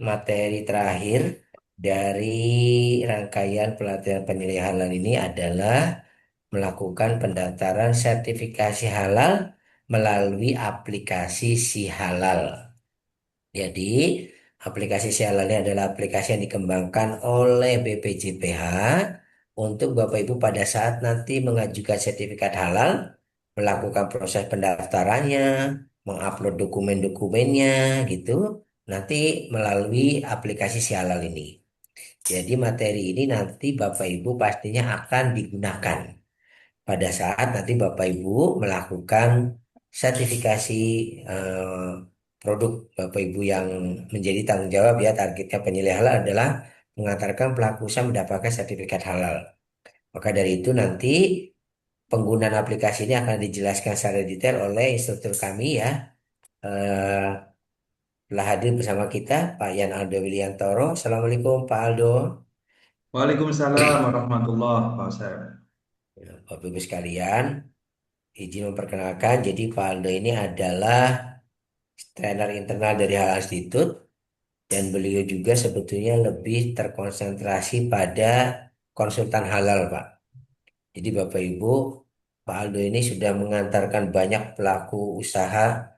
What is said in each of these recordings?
materi terakhir dari rangkaian pelatihan penilaian halal ini adalah melakukan pendaftaran sertifikasi halal melalui aplikasi Si Halal. Jadi, aplikasi Si Halal ini adalah aplikasi yang dikembangkan oleh BPJPH untuk Bapak Ibu pada saat nanti mengajukan sertifikat halal, melakukan proses pendaftarannya, mengupload dokumen-dokumennya gitu, nanti melalui aplikasi Si Halal ini. Jadi materi ini nanti Bapak Ibu pastinya akan digunakan pada saat nanti Bapak Ibu melakukan sertifikasi eh, produk. Bapak Ibu yang menjadi tanggung jawab ya, targetnya penilai halal adalah mengantarkan pelaku usaha mendapatkan sertifikat halal. Maka dari itu nanti penggunaan aplikasi ini akan dijelaskan secara detail oleh instruktur kami ya. Eh, Telah hadir bersama kita Pak Yan Aldo Wiliantoro. Assalamualaikum Pak Aldo. Waalaikumsalam warahmatullahi wabarakatuh. Ya, Bapak Ibu sekalian, izin memperkenalkan. Jadi Pak Aldo ini adalah trainer internal dari Halal Institute dan beliau juga sebetulnya lebih terkonsentrasi pada konsultan halal, Pak. Jadi Bapak Ibu, Pak Aldo ini sudah mengantarkan banyak pelaku usaha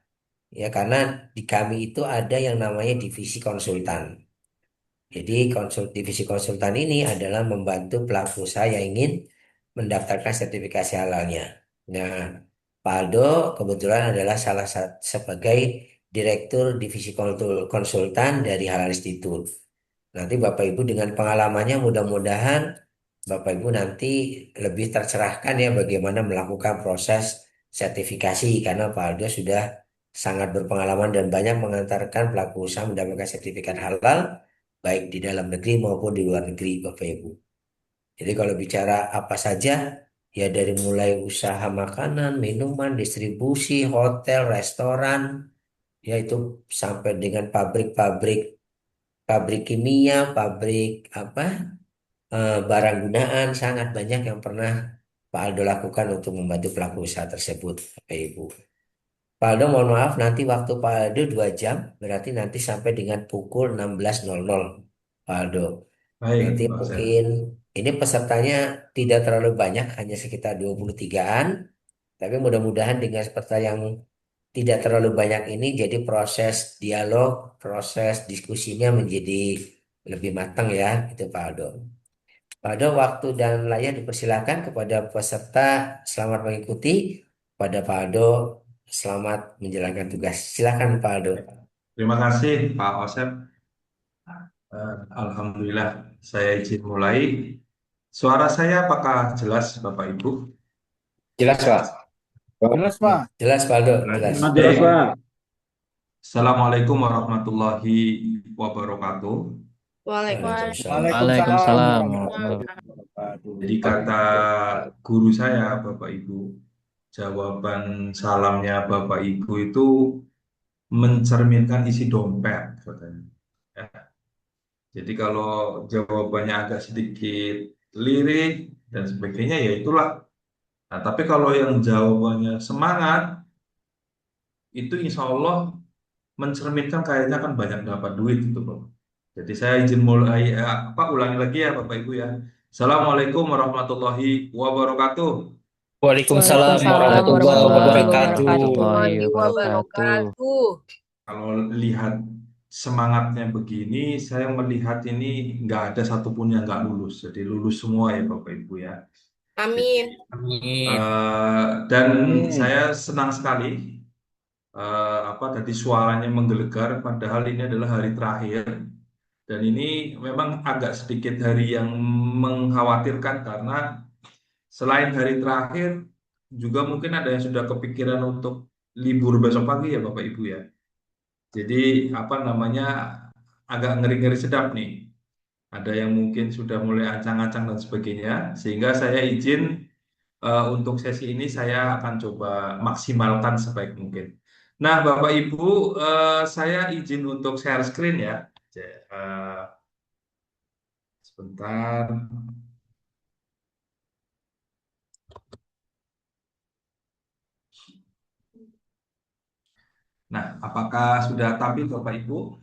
ya karena di kami itu ada yang namanya divisi konsultan. Jadi divisi konsultan ini adalah membantu pelaku usaha yang ingin mendaftarkan sertifikasi halalnya. Nah, Pak Aldo kebetulan adalah salah satu sebagai Direktur Divisi Konsultan dari Halal Institute. Nanti Bapak Ibu dengan pengalamannya mudah-mudahan Bapak Ibu nanti lebih tercerahkan ya bagaimana melakukan proses sertifikasi karena Pak Aldo sudah sangat berpengalaman dan banyak mengantarkan pelaku usaha mendapatkan sertifikat halal baik di dalam negeri maupun di luar negeri Bapak Ibu. Jadi kalau bicara apa saja ya dari mulai usaha makanan, minuman, distribusi, hotel, restoran, ya itu sampai dengan pabrik kimia, pabrik apa barang gunaan sangat banyak yang pernah Pak Aldo lakukan untuk membantu pelaku usaha tersebut, Bapak Ibu. Pak Aldo mohon maaf nanti waktu Pak Aldo 2 jam, berarti nanti sampai dengan pukul 16.00 Pak Aldo. Nanti Baik, Pak Asep. mungkin ini pesertanya tidak terlalu banyak, hanya sekitar 23-an. Tapi mudah-mudahan dengan peserta yang tidak terlalu banyak ini, jadi proses dialog, proses diskusinya menjadi lebih matang ya, itu Pak Aldo. Pak Aldo, waktu dan layar dipersilakan kepada peserta. Selamat mengikuti. Pada Pak Aldo, selamat menjalankan tugas. Silakan Pak Aldo. Terima kasih, Pak Asep. Alhamdulillah, saya izin mulai. Suara saya apakah jelas, Bapak Ibu? Jelas, Pak. Jelas, Pak. Jelas Pak Aldo, Jelas. jelas. Sangat jelas, Baik. Pak. Assalamualaikum warahmatullahi wabarakatuh. Waalaikumsalam. Waalaikumsalam Waalaikumsalam warahmatullahi warahmatullahi wabarakatuh. Jadi kata guru saya, Bapak Ibu, jawaban salamnya Bapak Ibu itu mencerminkan isi dompet, katanya. Ya. Jadi kalau jawabannya agak sedikit lirik dan sebagainya, ya itulah. Nah, tapi kalau yang jawabannya semangat, itu insya Allah mencerminkan kayaknya kan banyak dapat duit gitu loh. Jadi saya izin mulai, ulangi lagi ya Bapak Ibu ya. Assalamualaikum warahmatullahi wabarakatuh. Waalaikumsalam Waalaikumsalam warahmatullahi Waalaikumsalam wabarakatuh. warahmatullahi warahmatullahi wabarakatuh. wabarakatuh. Kalau lihat semangatnya begini, saya melihat ini nggak ada satupun yang nggak lulus. Jadi lulus semua ya Bapak Ibu ya. Jadi, Amin. Amin. dan Amin. saya senang sekali tadi suaranya menggelegar padahal ini adalah hari terakhir dan ini memang agak sedikit hari yang mengkhawatirkan karena selain hari terakhir juga mungkin ada yang sudah kepikiran untuk libur besok pagi ya Bapak Ibu ya. Jadi apa namanya agak ngeri-ngeri sedap nih. Ada yang mungkin sudah mulai ancang-ancang dan sebagainya sehingga saya izin untuk sesi ini saya akan coba maksimalkan sebaik mungkin. Nah, Bapak Ibu, saya izin untuk share screen ya. Sebentar. Nah, apakah sudah tampil Bapak Ibu?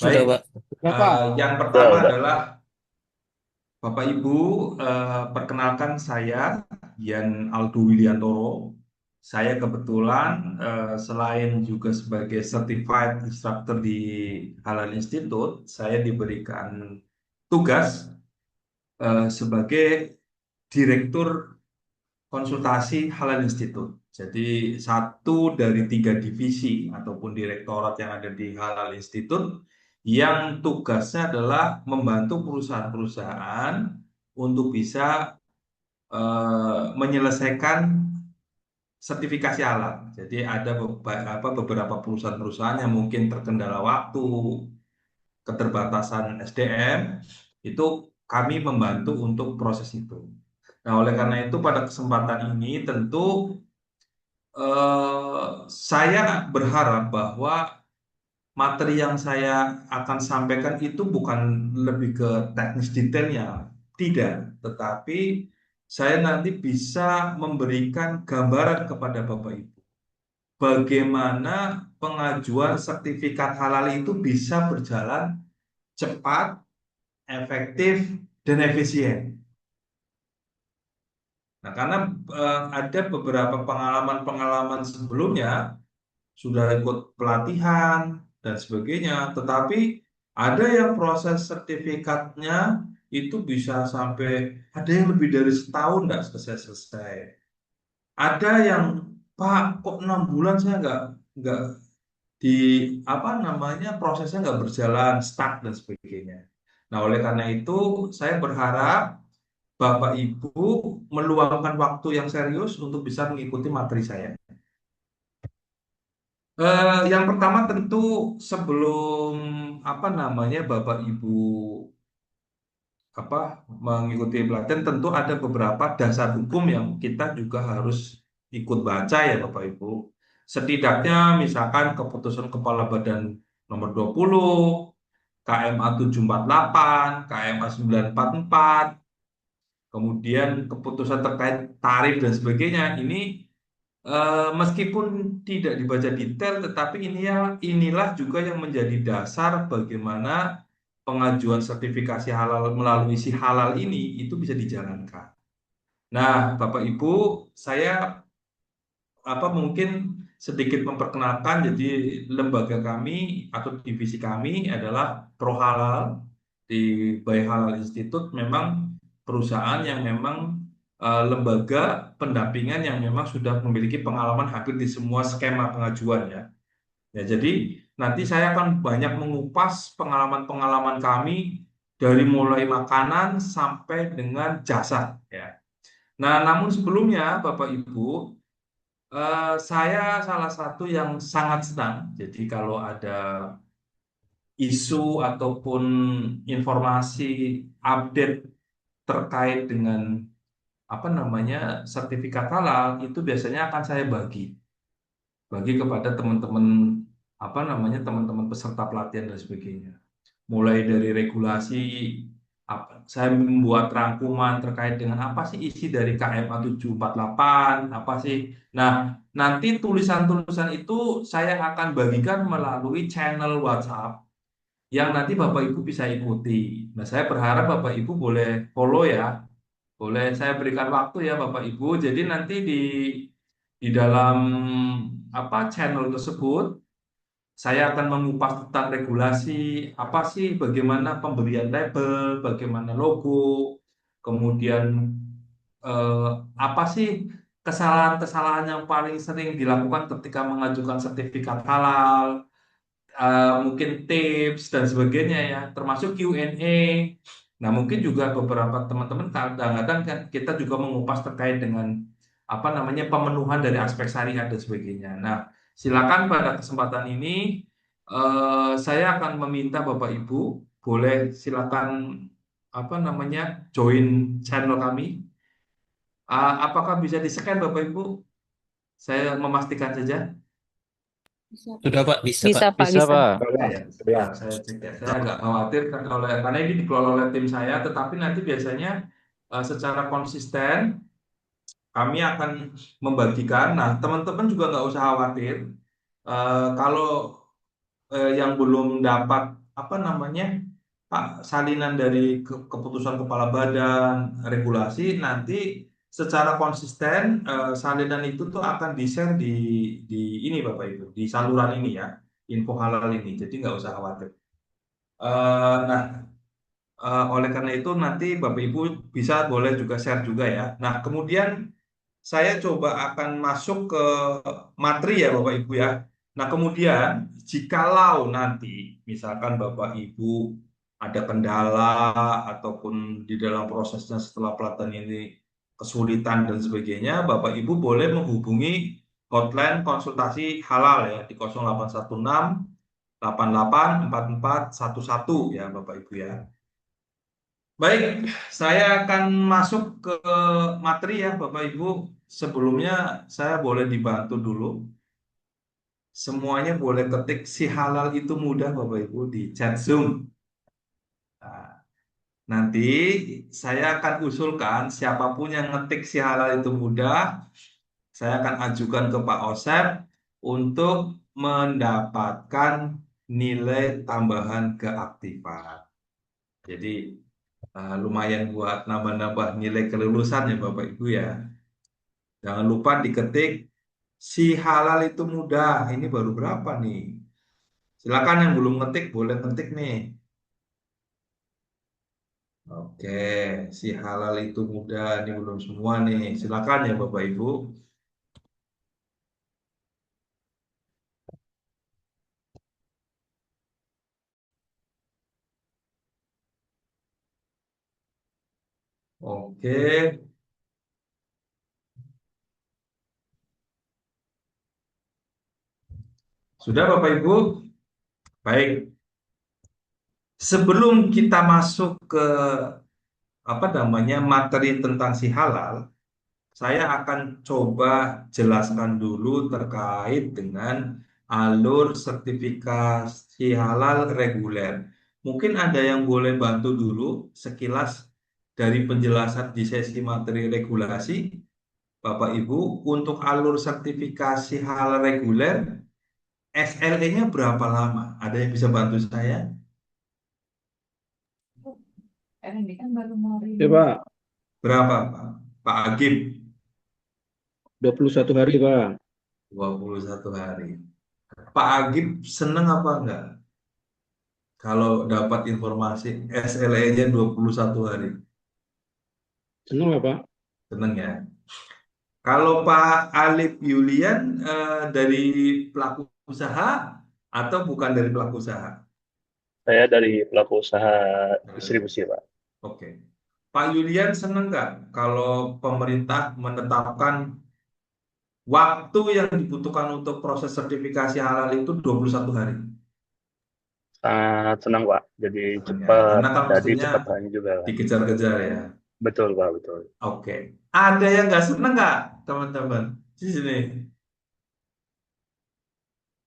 Sudah, Baik, Pak. Sudah, Pak. yang pertama adalah Bapak Ibu, perkenalkan saya Yan Aldo Wiliantoro. Saya kebetulan selain juga sebagai certified instructor di Halal Institute, saya diberikan tugas sebagai direktur konsultasi Halal Institute. Jadi satu dari 3 divisi ataupun direktorat yang ada di Halal Institute yang tugasnya adalah membantu perusahaan-perusahaan untuk bisa menyelesaikan sertifikasi halal. Jadi ada beberapa perusahaan-perusahaan yang mungkin terkendala waktu, keterbatasan SDM, itu kami membantu untuk proses itu. Nah, oleh karena itu pada kesempatan ini tentu saya berharap bahwa materi yang saya akan sampaikan itu bukan lebih ke teknis detailnya, tidak, tetapi saya nanti bisa memberikan gambaran kepada Bapak Ibu bagaimana pengajuan sertifikat halal itu bisa berjalan cepat, efektif, dan efisien. Nah, karena ada beberapa pengalaman-pengalaman sebelumnya sudah ikut pelatihan dan sebagainya, tetapi ada yang proses sertifikatnya itu bisa sampai ada yang lebih dari setahun nggak selesai-selesai. Ada yang Pak kok 6 bulan saya nggak di apa namanya prosesnya nggak berjalan stuck dan sebagainya. Nah oleh karena itu saya berharap Bapak Ibu meluangkan waktu yang serius untuk bisa mengikuti materi saya. Yang pertama tentu sebelum apa namanya Bapak Ibu mengikuti pelatihan tentu ada beberapa dasar hukum yang kita juga harus ikut baca ya Bapak Ibu. Setidaknya misalkan keputusan Kepala Badan nomor 20, KMA 748, KMA 944, kemudian keputusan terkait tarif dan sebagainya. Ini meskipun tidak dibaca detail, tetapi inilah juga yang menjadi dasar bagaimana pengajuan sertifikasi halal melalui si halal ini itu bisa dijalankan. Nah, Bapak Ibu, saya mungkin sedikit memperkenalkan. Jadi lembaga kami atau divisi kami adalah Pro Halal di By Halal Institute. Memang perusahaan yang memang lembaga pendampingan yang memang sudah memiliki pengalaman hampir di semua skema pengajuan ya. Ya, jadi nanti saya akan banyak mengupas pengalaman-pengalaman kami dari mulai makanan sampai dengan jasa ya. Nah, namun sebelumnya Bapak Ibu, saya salah satu yang sangat senang. Jadi kalau ada isu ataupun informasi update terkait dengan sertifikat halal itu biasanya akan saya bagi kepada teman-teman teman-teman peserta pelatihan dan sebagainya. Mulai dari regulasi, saya membuat rangkuman terkait dengan apa sih isi dari KMA 748, apa sih. Nah, nanti tulisan-tulisan itu saya akan bagikan melalui channel WhatsApp yang nanti Bapak Ibu bisa ikuti. Nah, saya berharap Bapak Ibu boleh follow ya. Boleh saya berikan waktu ya Bapak Ibu. Jadi nanti di dalam channel tersebut saya akan mengupas tentang regulasi, apa sih bagaimana pemberian label, bagaimana logo, kemudian eh, apa sih kesalahan-kesalahan yang paling sering dilakukan ketika mengajukan sertifikat halal, mungkin tips dan sebagainya ya, termasuk Q&A. Nah, mungkin juga beberapa teman-teman kadang-kadang kan kita juga mengupas terkait dengan pemenuhan dari aspek syariat dan sebagainya. Nah, silakan pada kesempatan ini saya akan meminta Bapak Ibu boleh silakan join channel kami. Apakah bisa di-scan Bapak Ibu? Saya memastikan saja. Sudah, Pak. Bisa, Pak. Bisa, Pak, Bisa, bisa. Pak. Ya, saya cek ya. Saya agak khawatir karena ini dikelola oleh tim saya, tetapi nanti biasanya secara konsisten kami akan membagikan. Nah, teman-teman juga nggak usah khawatir. Kalau yang belum dapat apa namanya Pak salinan dari keputusan kepala badan regulasi nanti secara konsisten salinan itu tuh akan di-share di ini Bapak Ibu di saluran ini ya info halal ini jadi nggak usah khawatir. Nah oleh karena itu nanti Bapak Ibu bisa boleh juga share juga ya. Nah kemudian saya coba akan masuk ke materi ya Bapak Ibu ya. Nah kemudian jikalau nanti misalkan Bapak Ibu ada kendala ataupun di dalam prosesnya setelah pelatihan ini kesulitan dan sebagainya, Bapak Ibu boleh menghubungi hotline konsultasi halal ya di 0816 88 44 11 ya Bapak Ibu ya. Baik, saya akan masuk ke materi ya Bapak Ibu. Sebelumnya saya boleh dibantu dulu. Semuanya boleh ketik si halal itu mudah Bapak Ibu di chat Zoom. Nah, nanti saya akan usulkan siapapun yang ngetik si halal itu mudah, saya akan ajukan ke Pak Osep untuk mendapatkan nilai tambahan keaktifan. Jadi lumayan buat nambah-nambah nilai kelulusan ya Bapak Ibu ya. Jangan lupa diketik si halal itu mudah. Ini baru berapa nih? Silakan yang belum ngetik boleh ngetik nih. Oke, si halal itu mudah. Ini belum semua nih. Silakan ya Bapak Ibu. Oke, sudah Bapak Ibu? Baik. Sebelum kita masuk ke apa namanya materi tentang si halal, saya akan coba jelaskan dulu terkait dengan alur sertifikasi halal reguler. Mungkin ada yang boleh bantu dulu sekilas dari penjelasan di sesi materi regulasi, Bapak Ibu, untuk alur sertifikasi halal reguler, SLE-nya berapa lama? Ada yang bisa bantu saya? Ya Pak, Berapa, Pak? Pak Agib, 21 hari Pak. 21 hari. Pak Agib seneng apa enggak? Kalau dapat informasi SLE-nya 21 hari. Senang nggak Pak? Seneng ya. Kalau Pak Alif Yulian dari pelaku usaha atau bukan dari pelaku usaha? Saya dari pelaku usaha Nah, distribusi, Pak. oke. Pak Yulian seneng nggak kalau pemerintah menetapkan waktu yang dibutuhkan untuk proses sertifikasi halal itu 21 hari? Sangat senang, Pak. Jadi Seneng ya. cepat Karena kan jadi mestinya cepat tanya juga kan. dikejar-kejar ya. Betul, Pak, betul. Oke. Ada yang nggak seneng nggak, teman-teman? Di sini.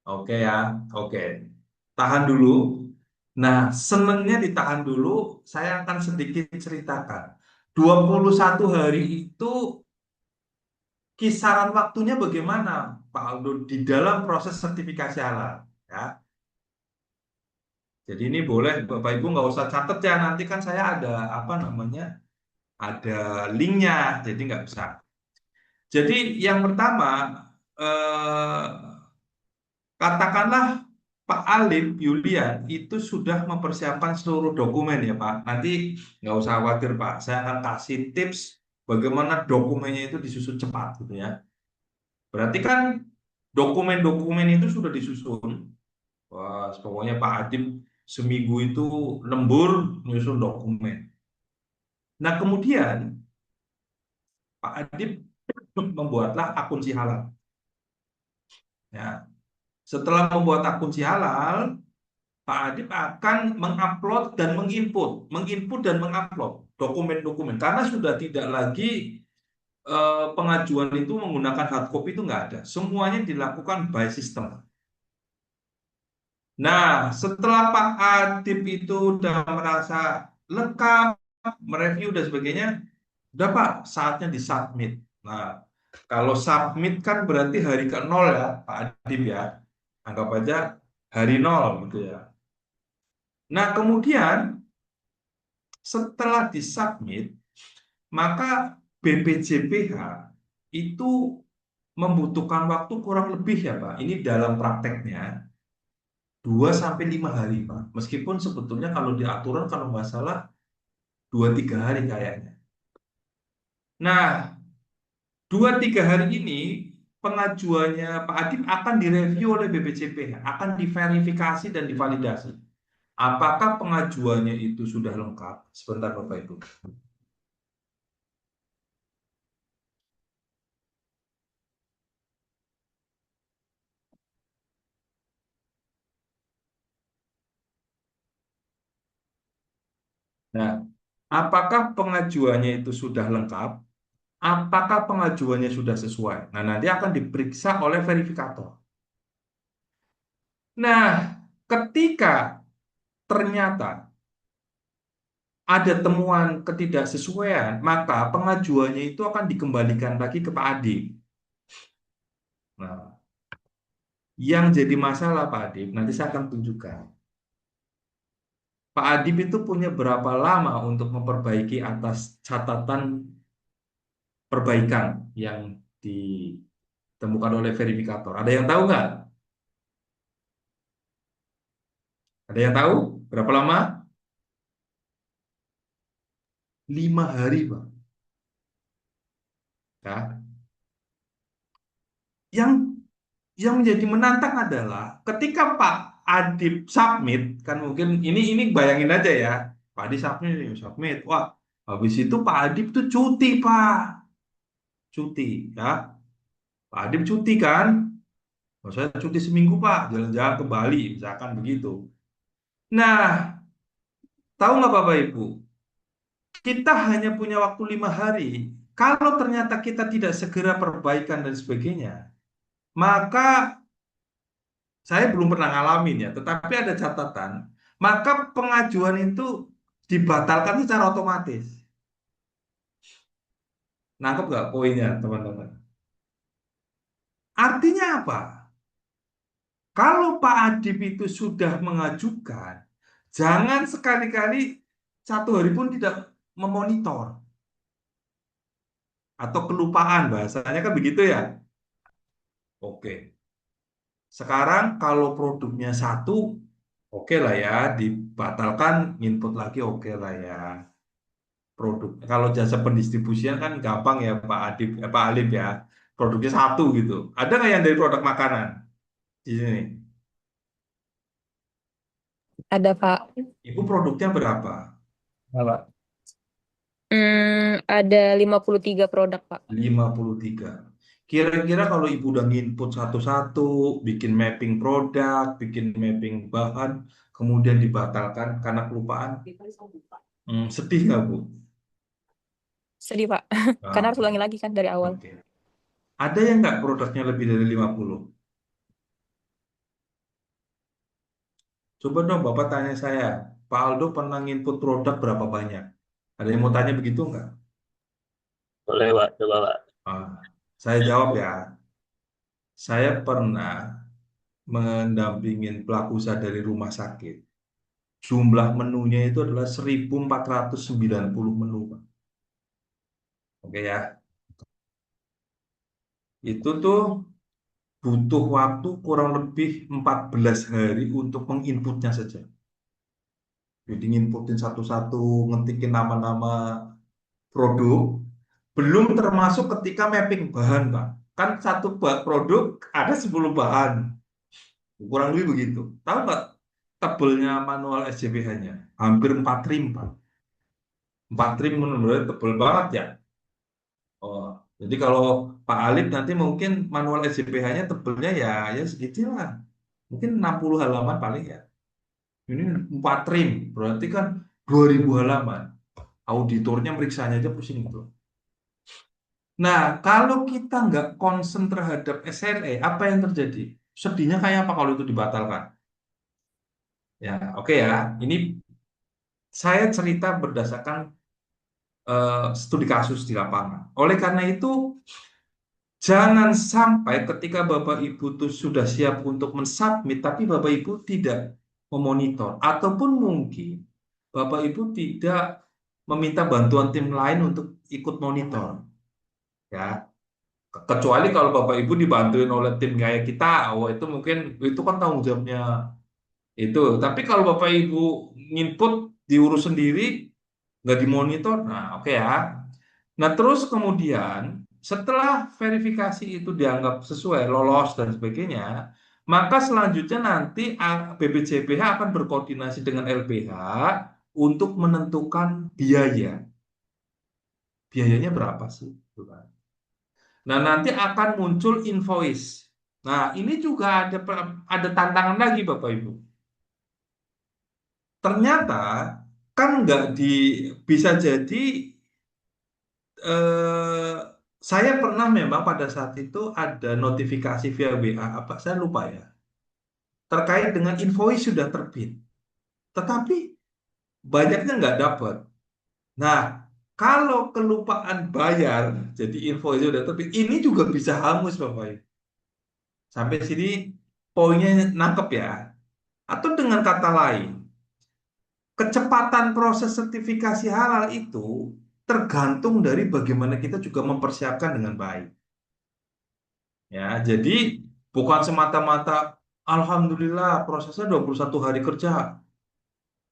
Oke ya, oke. Tahan dulu. Nah, senengnya ditahan dulu, saya akan sedikit ceritakan. 21 hari itu kisaran waktunya bagaimana, Pak Aldo, di dalam proses sertifikasi halal. Ya. Jadi ini boleh, Bapak Ibu nggak usah catat ya, nanti kan saya ada, apa namanya, ada linknya, jadi nggak usah. Jadi yang pertama, eh, katakanlah Pak Alif Yulian itu sudah mempersiapkan seluruh dokumen ya Pak. Nanti nggak usah khawatir Pak, saya akan kasih tips bagaimana dokumennya itu disusun cepat gitu ya. Berarti kan dokumen-dokumen itu sudah disusun. Wah, pokoknya Pak Adib seminggu itu lembur menyusun dokumen. Nah kemudian Pak Adib membuatlah akun si halal. Ya. Setelah membuat akun si halal, Pak Adib akan mengupload dan menginput dan mengupload dokumen-dokumen karena sudah tidak lagi pengajuan itu menggunakan hard copy itu nggak ada, semuanya dilakukan by system. Nah, setelah Pak Adib itu udah merasa lengkap, mereview dan sebagainya, udah Pak, saatnya disubmit. Nah, kalau submit kan berarti hari ke-0 ya, Pak Adib ya, anggap aja hari 0 gitu ya. Nah, kemudian setelah disubmit, maka BPJPH itu membutuhkan waktu kurang lebih ya Pak. Ini dalam prakteknya 2 sampai 5 hari Pak. Meskipun sebetulnya kalau di aturan kalau nggak salah 2-3 hari kayaknya. Nah, 2-3 hari ini pengajuannya Pak Adib akan direview oleh BPJPH, akan diverifikasi dan divalidasi. Apakah pengajuannya itu sudah lengkap? Sebentar Bapak Ibu. Nah, apakah pengajuannya itu sudah lengkap? Apakah pengajuannya sudah sesuai? Nah, nanti akan diperiksa oleh verifikator. Nah, ketika ternyata ada temuan ketidaksesuaian, maka pengajuannya itu akan dikembalikan lagi ke Pak Adib. Nah, yang jadi masalah Pak Adib, nanti saya akan tunjukkan. Pak Adib itu punya berapa lama untuk memperbaiki atas catatan perbaikan yang ditemukan oleh verifikator. Ada yang tahu nggak? Ada yang tahu? Berapa lama? 5 hari, Pak. Ya. Yang yang menjadi menantang adalah ketika Pak Adib submit, kan mungkin ini bayangin aja ya, Pak Adib submit, wah, habis itu Pak Adib tuh cuti, Pak, cuti, ya, Pak Adib cuti kan, saya cuti seminggu Pak, jalan-jalan ke Bali, misalkan begitu. Nah, tahu nggak Bapak Ibu, kita hanya punya waktu 5 hari. Kalau ternyata kita tidak segera perbaikan dan sebagainya, maka saya belum pernah ngalamin ya, tetapi ada catatan, maka pengajuan itu dibatalkan secara otomatis. Nangkep nggak poinnya, teman-teman? Artinya apa? Kalau Pak Adib itu sudah mengajukan, jangan sekali-kali 1 hari pun tidak memonitor atau kelupaan, bahasanya kan begitu ya. Oke. Sekarang kalau produknya satu, oke lah ya, dibatalkan, input lagi oke lah ya. Produk. Kalau jasa pendistribusian kan gampang ya Pak Adib, Pak Alif ya. Produknya satu gitu. Ada nggak yang dari produk makanan di sini? Ada, Pak. Ibu produknya berapa? Pak. Ada 53 produk, Pak. 53. Kira-kira kalau ibu udah nginput satu-satu, bikin mapping produk, bikin mapping bahan, kemudian dibatalkan karena kelupaan, sedih nggak Bu? Sedih, Pak. Karena harus Oke. ulangi lagi kan dari awal. Oke. Ada yang nggak produknya lebih dari 50? Coba dong Bapak tanya saya, Pak Aldo pernah nginput produk berapa banyak? Ada yang mau tanya begitu nggak? Boleh Pak, coba Pak. Ah, saya jawab ya, saya pernah mendampingin pelaku usaha dari rumah sakit. Jumlah menunya itu adalah 1.490 menu, Pak. Oke ya, itu tuh butuh waktu kurang lebih 14 hari untuk menginputnya saja. Jadi nginputin satu-satu, ngetikin nama-nama produk, belum termasuk ketika mapping bahan, Pak. Kan satu produk ada 10 bahan. Kurang lebih begitu. Tahu nggak tebelnya manual SCBH-nya? Hampir 4 trim, Pak. 4 trim menurut tebel banget ya. Oh, jadi kalau Pak Alif nanti mungkin manual SCBH-nya tebelnya ya segitulah. Mungkin 60 halaman paling ya. Ini 4 trim, berarti kan 2.000 halaman. Auditornya meriksanya aja pusing itu. Nah, kalau kita nggak concern terhadap SLA, apa yang terjadi? Sedihnya kayak apa kalau itu dibatalkan? Ya, oke ya. Ini saya cerita berdasarkan studi kasus di lapangan. Oleh karena itu, jangan sampai ketika Bapak Ibu tuh sudah siap untuk mensubmit, tapi Bapak Ibu tidak memonitor, ataupun mungkin Bapak Ibu tidak meminta bantuan tim lain untuk ikut monitor, ya. Kecuali kalau Bapak Ibu dibantuin oleh tim kayak kita, oh itu mungkin itu kan tanggung jawabnya itu. Tapi kalau Bapak Ibu nginput diurus sendiri, nggak dimonitor, nah oke ya. Nah terus kemudian setelah verifikasi itu dianggap sesuai, lolos dan sebagainya, maka selanjutnya nanti BPJPH akan berkoordinasi dengan LBH untuk menentukan biaya. Biayanya berapa sih? Gitu kan. Nah, nanti akan muncul invoice. Nah, ini juga ada tantangan lagi Bapak Ibu. Ternyata kan nggak bisa jadi eh, saya pernah memang pada saat itu ada notifikasi via WA apa saya lupa ya terkait dengan invoice sudah terbit, tetapi banyaknya nggak dapat. Nah, kalau kelupaan bayar, jadi invoice sudah terbit, ini juga bisa hangus Bapak Ibu. Sampai sini poinnya nangkep ya. Atau dengan kata lain, kecepatan proses sertifikasi halal itu tergantung dari bagaimana kita juga mempersiapkan dengan baik. Ya, jadi bukan semata-mata alhamdulillah prosesnya 21 hari kerja.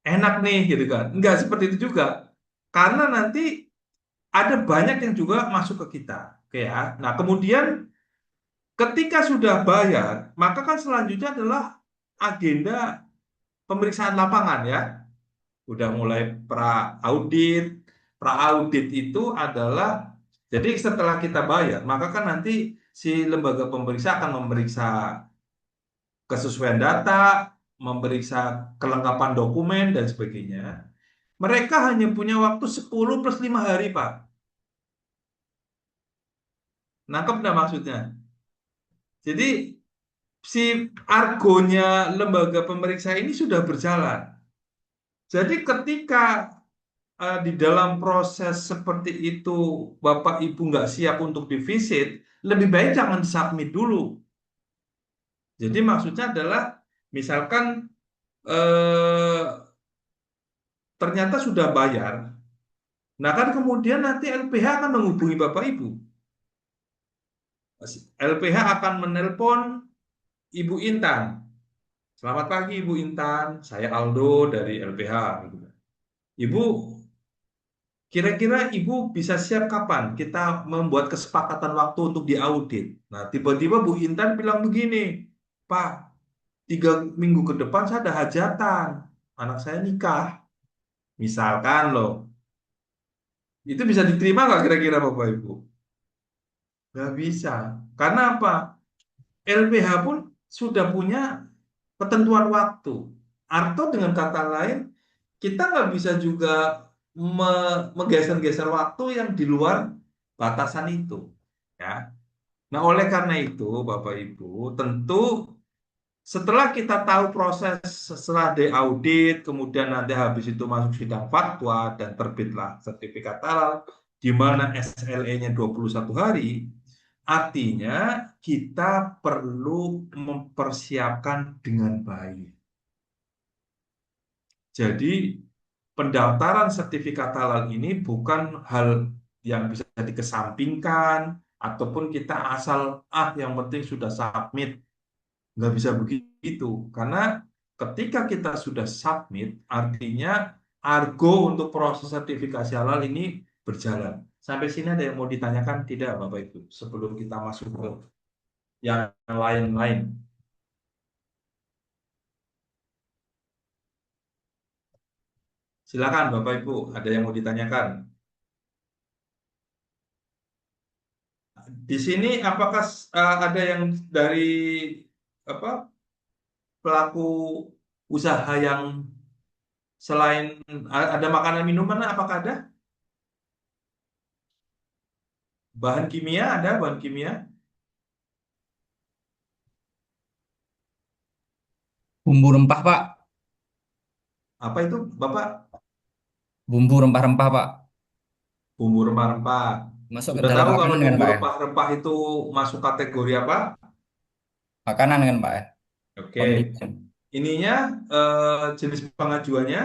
Enak nih gitu kan. Enggak seperti itu juga. Karena nanti ada banyak yang juga masuk ke kita. Oke ya. Nah, kemudian ketika sudah bayar, maka kan selanjutnya adalah agenda pemeriksaan lapangan ya. Udah mulai pra-audit. Pra-audit itu adalah, jadi setelah kita bayar, maka kan nanti si lembaga pemeriksa akan memeriksa kesesuaian data, memeriksa kelengkapan dokumen, dan sebagainya. Mereka hanya punya waktu 10 plus 5 hari, Pak. Nangkep nggak maksudnya? Jadi, si argonya lembaga pemeriksa ini sudah berjalan. Jadi ketika di dalam proses seperti itu Bapak Ibu nggak siap untuk divisit, lebih baik jangan submit dulu. Jadi maksudnya adalah misalkan eh, ternyata sudah bayar, nah kan kemudian nanti LPH akan menghubungi Bapak Ibu. LPH akan menelpon Ibu Intan. Selamat pagi Ibu Intan, saya Aldo dari LPH. Ibu, kira-kira Ibu bisa siap kapan kita membuat kesepakatan waktu untuk diaudit? Nah, tiba-tiba Bu Intan bilang begini, Pak, 3 minggu ke depan saya ada hajatan, anak saya nikah, misalkan loh. Itu bisa diterima nggak kira-kira Bapak Ibu? Nggak bisa. Karena apa? LBH pun sudah punya ketentuan waktu. Atau dengan kata lain, kita nggak bisa juga menggeser-geser waktu yang di luar batasan itu. Ya. Nah, oleh karena itu, Bapak Ibu, tentu setelah kita tahu proses setelah diaudit, kemudian nanti habis itu masuk sidang fatwa dan terbitlah sertifikat halal, di mana SLE-nya 21 hari, artinya kita perlu mempersiapkan dengan baik. Jadi pendaftaran sertifikat halal ini bukan hal yang bisa dikesampingkan ataupun kita asal yang penting sudah submit. Nggak bisa begitu karena ketika kita sudah submit artinya argo untuk proses sertifikasi halal ini berjalan. Sampai sini ada yang mau ditanyakan tidak Bapak Ibu sebelum kita masuk ke yang lain-lain? Silakan Bapak Ibu, ada yang mau ditanyakan? Di sini apakah ada yang dari apa pelaku usaha yang selain ada makanan minuman apakah ada? Bahan kimia ada bahan kimia? Bumbu rempah, Pak. Apa itu Bapak? Bumbu rempah-rempah, Pak. Bumbu rempah-rempah. Masuk ke Sudah dalam tahu kalau makanan kan, bumbu Pak ya? rempah-rempah itu masuk kategori apa? Makanan kan, Pak ya? Oke. Condiment. ininya jenis pengajuannya.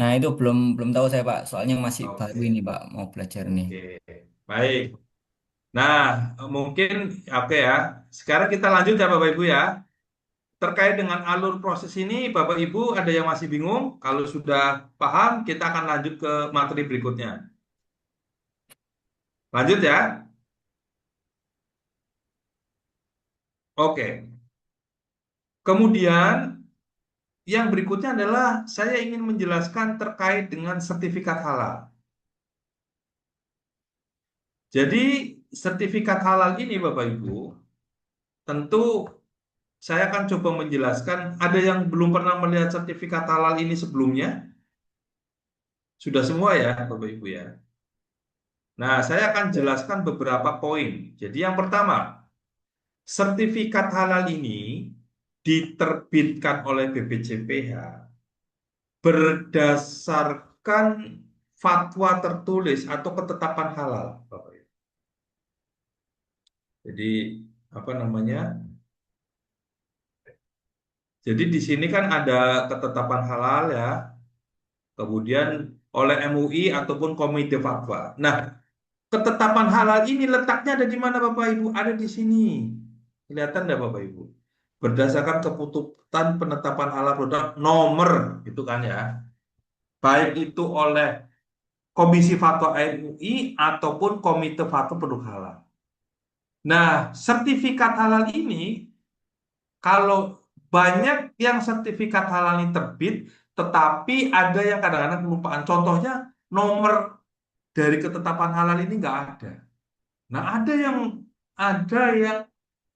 Nah, itu belum belum tahu saya, Pak. Soalnya masih baru Oke, ini, Pak, mau belajar nih. oke, baik. Nah, mungkin oke ya. Sekarang kita lanjut ya Bapak Ibu ya. Terkait dengan alur proses ini, Bapak Ibu ada yang masih bingung? Kalau sudah paham, kita akan lanjut ke materi berikutnya. Lanjut ya. Oke. Kemudian yang berikutnya adalah saya ingin menjelaskan terkait dengan sertifikat halal. Jadi sertifikat halal ini Bapak Ibu, tentu saya akan coba menjelaskan. Ada yang belum pernah melihat sertifikat halal ini sebelumnya? Sudah semua ya Bapak Ibu ya. Nah, saya akan jelaskan beberapa poin. Jadi yang pertama, sertifikat halal ini diterbitkan oleh BPJPH berdasarkan fatwa tertulis atau ketetapan halal, Bapak Ibu. Jadi apa namanya? Jadi di sini kan ada ketetapan halal ya, kemudian oleh MUI ataupun Komite Fatwa. Nah, ketetapan halal ini letaknya ada di mana Bapak Ibu? Ada di sini. Kelihatan enggak Bapak Ibu? Berdasarkan keputusan penetapan halal produk nomor itu kan ya. Baik itu oleh Komisi Fatwa MUI ataupun Komite Fatwa Produk Halal. Nah, sertifikat halal ini kalau banyak yang sertifikat halal ini terbit, tetapi ada yang kadang-kadang kelupaan. Contohnya nomor dari ketetapan halal ini nggak ada. Nah, ada yang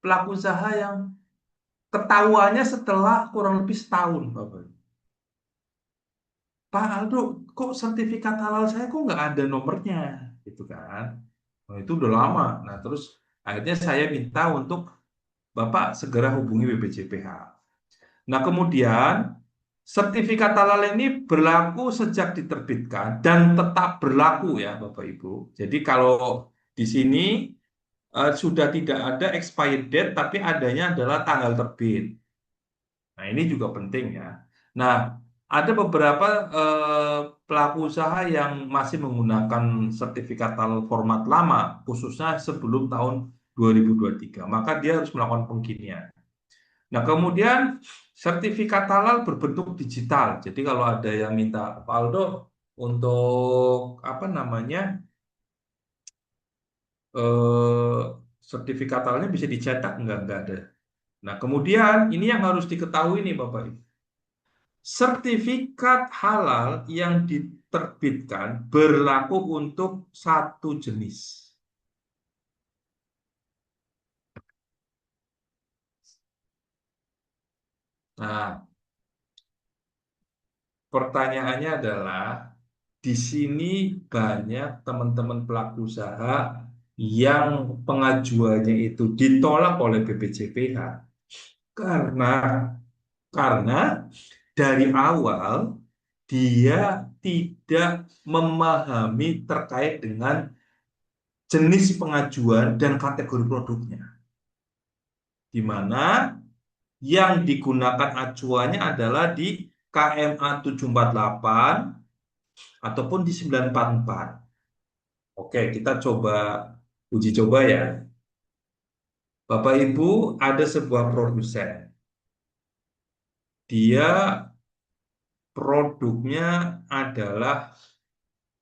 pelaku usaha yang ketahuannya setelah kurang lebih setahun, Bapak. Pak Aldo, kok sertifikat halal saya kok nggak ada nomornya, gitu kan? Nah, itu udah lama. Nah, terus akhirnya saya minta untuk Bapak segera hubungi BPJPH. Nah, kemudian sertifikat halal ini berlaku sejak diterbitkan dan tetap berlaku ya, Bapak Ibu. Jadi kalau di sini sudah tidak ada expired date, tapi adanya adalah tanggal terbit. Nah, ini juga penting ya. Nah, ada beberapa pelaku usaha yang masih menggunakan sertifikat halal format lama, khususnya sebelum tahun 2023. Maka dia harus melakukan pengkinian. Nah, kemudian sertifikat halal berbentuk digital. Jadi kalau ada yang minta, Pak Aldo, untuk apa namanya eh, sertifikat halalnya bisa dicetak enggak ada. Nah, kemudian ini yang harus diketahui nih Bapak Ibu. Sertifikat halal yang diterbitkan berlaku untuk satu jenis. Nah, pertanyaannya adalah di sini banyak teman-teman pelaku usaha yang pengajuannya itu ditolak oleh BPJPH karena karena dari awal dia tidak memahami terkait dengan jenis pengajuan dan kategori produknya, di mana yang digunakan acuannya adalah di KMA 748 ataupun di 944. Oke, kita coba uji coba ya. Bapak Ibu, ada sebuah produsen. Dia produknya adalah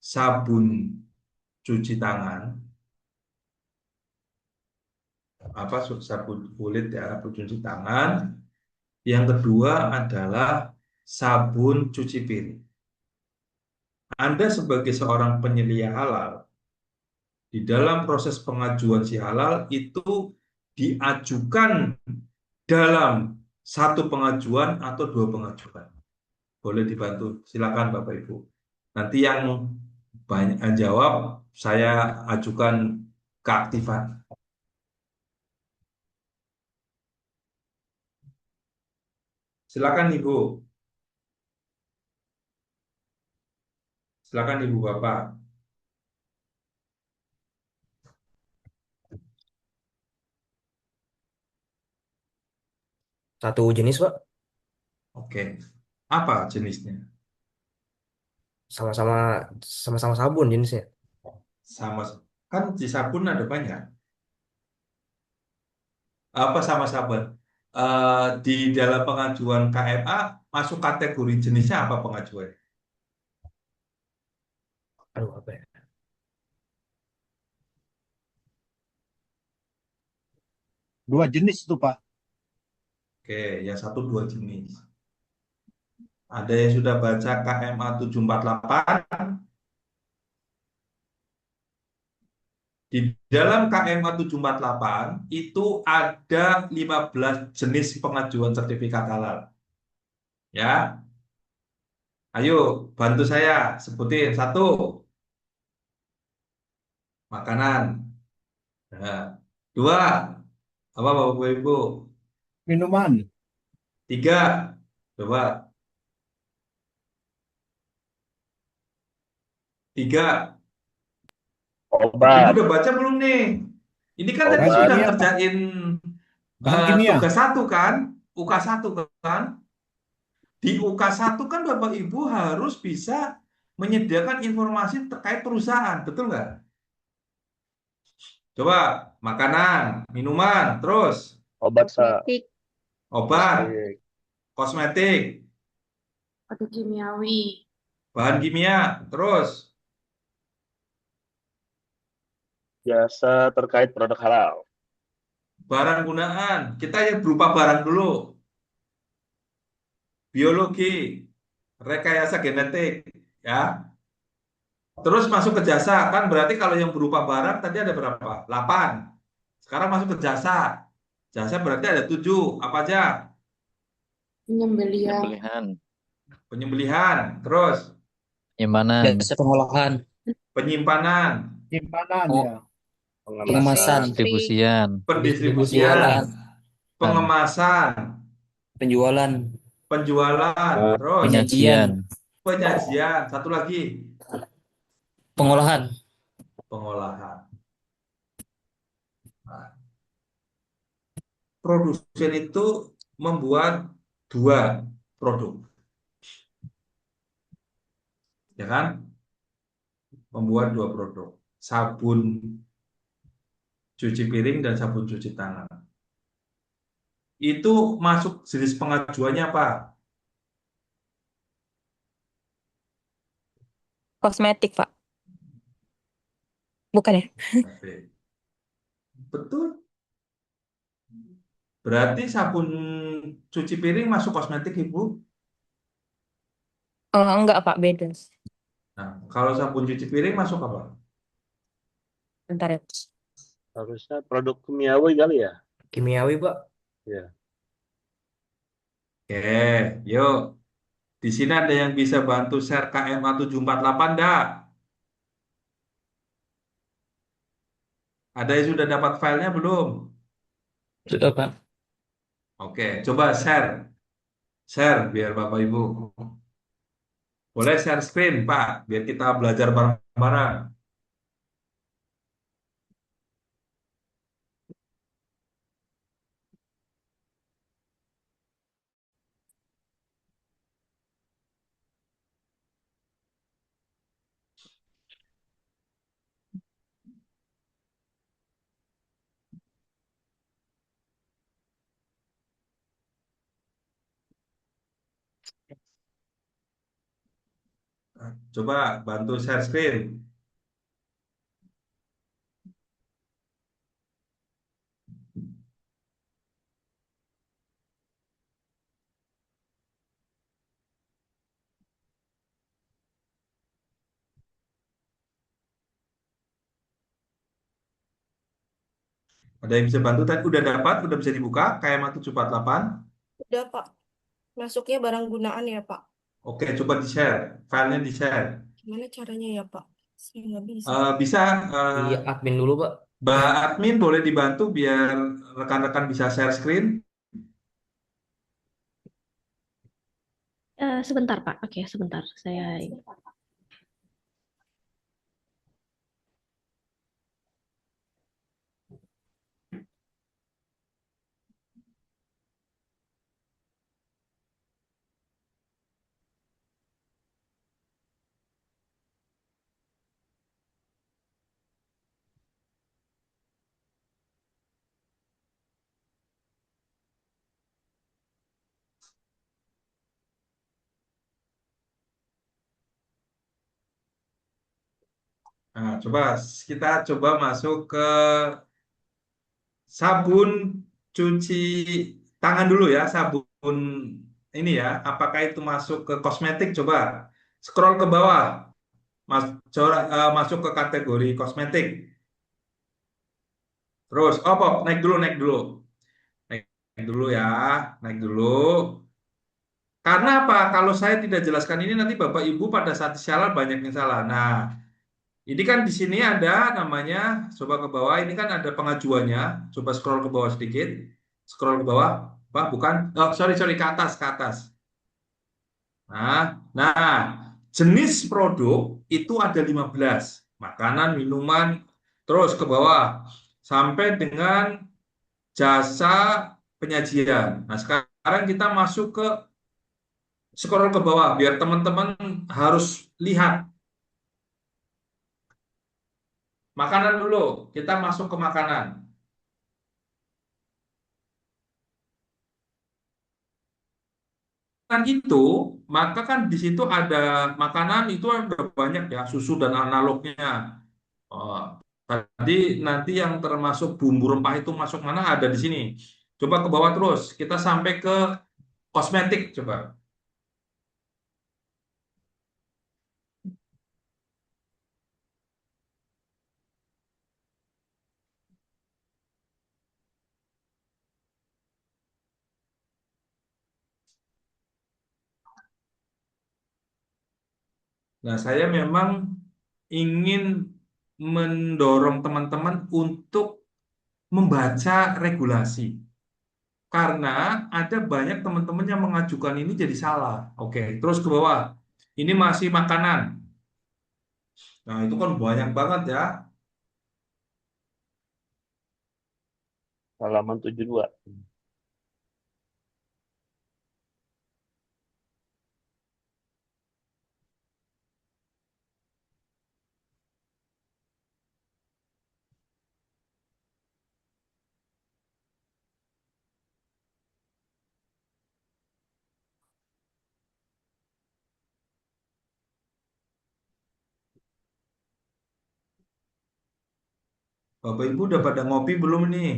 sabun cuci tangan, sabun kulit ya, sabun cuci tangan. Yang kedua adalah sabun cuci piring. Anda sebagai seorang penyedia halal, di dalam proses pengajuan si halal itu diajukan dalam satu pengajuan atau dua pengajuan. Boleh dibantu, silakan Bapak Ibu. Nanti yang banyak jawab, saya ajukan keaktifan. Silakan Ibu, silakan Ibu Bapak. Satu jenis, Pak. Oke. Apa jenisnya? Sama-sama sama-sama sabun jenisnya. Sama, kan di sabun ada banyak. Apa sama sabun? Di dalam pengajuan KMA masuk kategori jenisnya apa pengajuan? Aduh, apa ya? Dua jenis itu, Pak. Oke, yang satu dua jenis. Ada yang sudah baca KMA 748. Di dalam KMA 748 itu ada 15 jenis pengajuan sertifikat halal. Ya, ayo bantu saya sebutin satu, makanan. Nah, dua, apa Bapak Ibu? Minuman, Tiga, coba. Tiga, Ibu Obat. udah baca belum nih? Ini kan tadi bahan Obat. sudah kimia, Pak. ngerjain Bahan kimia. tugas satu kan? UK1 kan? Di UK1 kan Bapak Ibu harus bisa menyediakan informasi terkait perusahaan, betul nggak? Coba, makanan, minuman, terus Obat Kosmetik, obat, kosmetik. kosmetik, Produk kimiawi, bahan kimia, terus Jasa terkait produk halal. barang gunaan. Kita yang berupa barang dulu. Biologi, rekayasa genetik, ya. Terus masuk ke jasa, kan berarti kalau yang berupa barang tadi ada berapa? 8. Sekarang masuk ke jasa. Jasa berarti ada 7. Apa aja? penyembelian, Penyembelihan, Penyembelihan, terus penyimpanan, Jasa pengolahan, penyimpanan, Simpanan, oh, ya. pengemasan, industri, penjualan, pendistribusian, pengemasan, penjualan, penjualan, terus penyajian, penyajian. Satu lagi, pengolahan. pengolahan. Nah, produsen itu membuat 2 produk, ya kan? Membuat 2 produk, sabun cuci piring dan sabun cuci tangan. Itu masuk jenis pengajuannya apa? kosmetik, Pak. Bukan ya? Betul. Berarti sabun cuci piring masuk kosmetik, Ibu? Enggak, Pak, beda. Nah, kalau sabun cuci piring masuk apa? Bentar ya. Harusnya produk kimiawi kali ya? Kimiawi, Pak. Ya. Oke, yuk. Di sini ada yang bisa bantu share KMA 748 enggak? Ada yang sudah dapat filenya belum? Sudah, Pak. Oke, coba share. Share biar Bapak Ibu. Boleh share screen, Pak, biar kita belajar bareng-bareng. Coba bantu share screen. Ada yang bisa bantu? Tadi udah dapat, udah bisa dibuka KMA 748. udah Pak, masuknya barang gunaan ya Pak. Oke, coba di-share. Filenya di-share. Gimana caranya ya Pak? Saya nggak bisa. Bisa, Iya, admin dulu, Pak. Mbak Admin boleh dibantu biar rekan-rekan bisa share screen. Sebentar Pak, oke sebentar saya. Nah, kita coba masuk ke sabun cuci tangan dulu ya, sabun ini ya. Apakah itu masuk ke kosmetik? Coba scroll ke bawah, masuk ke kategori kosmetik. Terus, naik dulu, naik, naik dulu ya, naik dulu. Karena apa? Kalau saya tidak jelaskan ini nanti Bapak Ibu pada saat sialan banyak yang salah. Nah, ini kan di sini ada namanya, coba ke bawah, ini kan ada pengajuannya. Coba scroll ke bawah sedikit. Scroll ke bawah. Pak, bukan. Oh, sorry, ke atas, ke atas. Nah, jenis produk itu ada 15. Makanan, minuman, terus ke bawah. Sampai dengan jasa penyajian. Nah, sekarang kita masuk ke scroll ke bawah biar teman-teman harus lihat makanan dulu. Kita masuk ke makanan. Kan itu, maka kan di situ ada makanan itu ada banyak ya, susu dan analognya. Oh, tadi nanti yang termasuk bumbu rempah itu masuk mana ada di sini. Coba ke bawah terus, kita sampai ke kosmetik coba. Nah, saya memang ingin mendorong teman-teman untuk membaca regulasi. Karena ada banyak teman-teman yang mengajukan ini jadi salah. Oke, terus ke bawah. Ini masih makanan. Nah, itu kan banyak banget ya. Halaman 72. Bapak Ibu udah pada ngopi belum nih?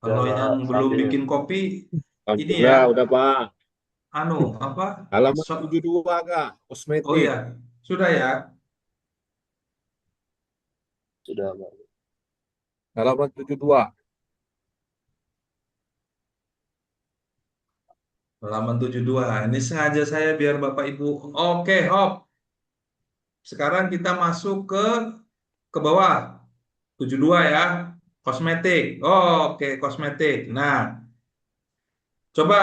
Udah, Kalau Pak, yang belum sambil. bikin kopi, ini ya, Alhamdulillah, udah Pak. apa? Halaman So- 72 Kak, oh kosmetik. ya, sudah ya. Sudah, Pak. Halaman 72. Halaman 72. Ini sengaja saya biar Bapak Ibu. Oke, hop. Sekarang kita masuk ke bawah. 72 ya. Kosmetik. Oke, kosmetik. Nah, coba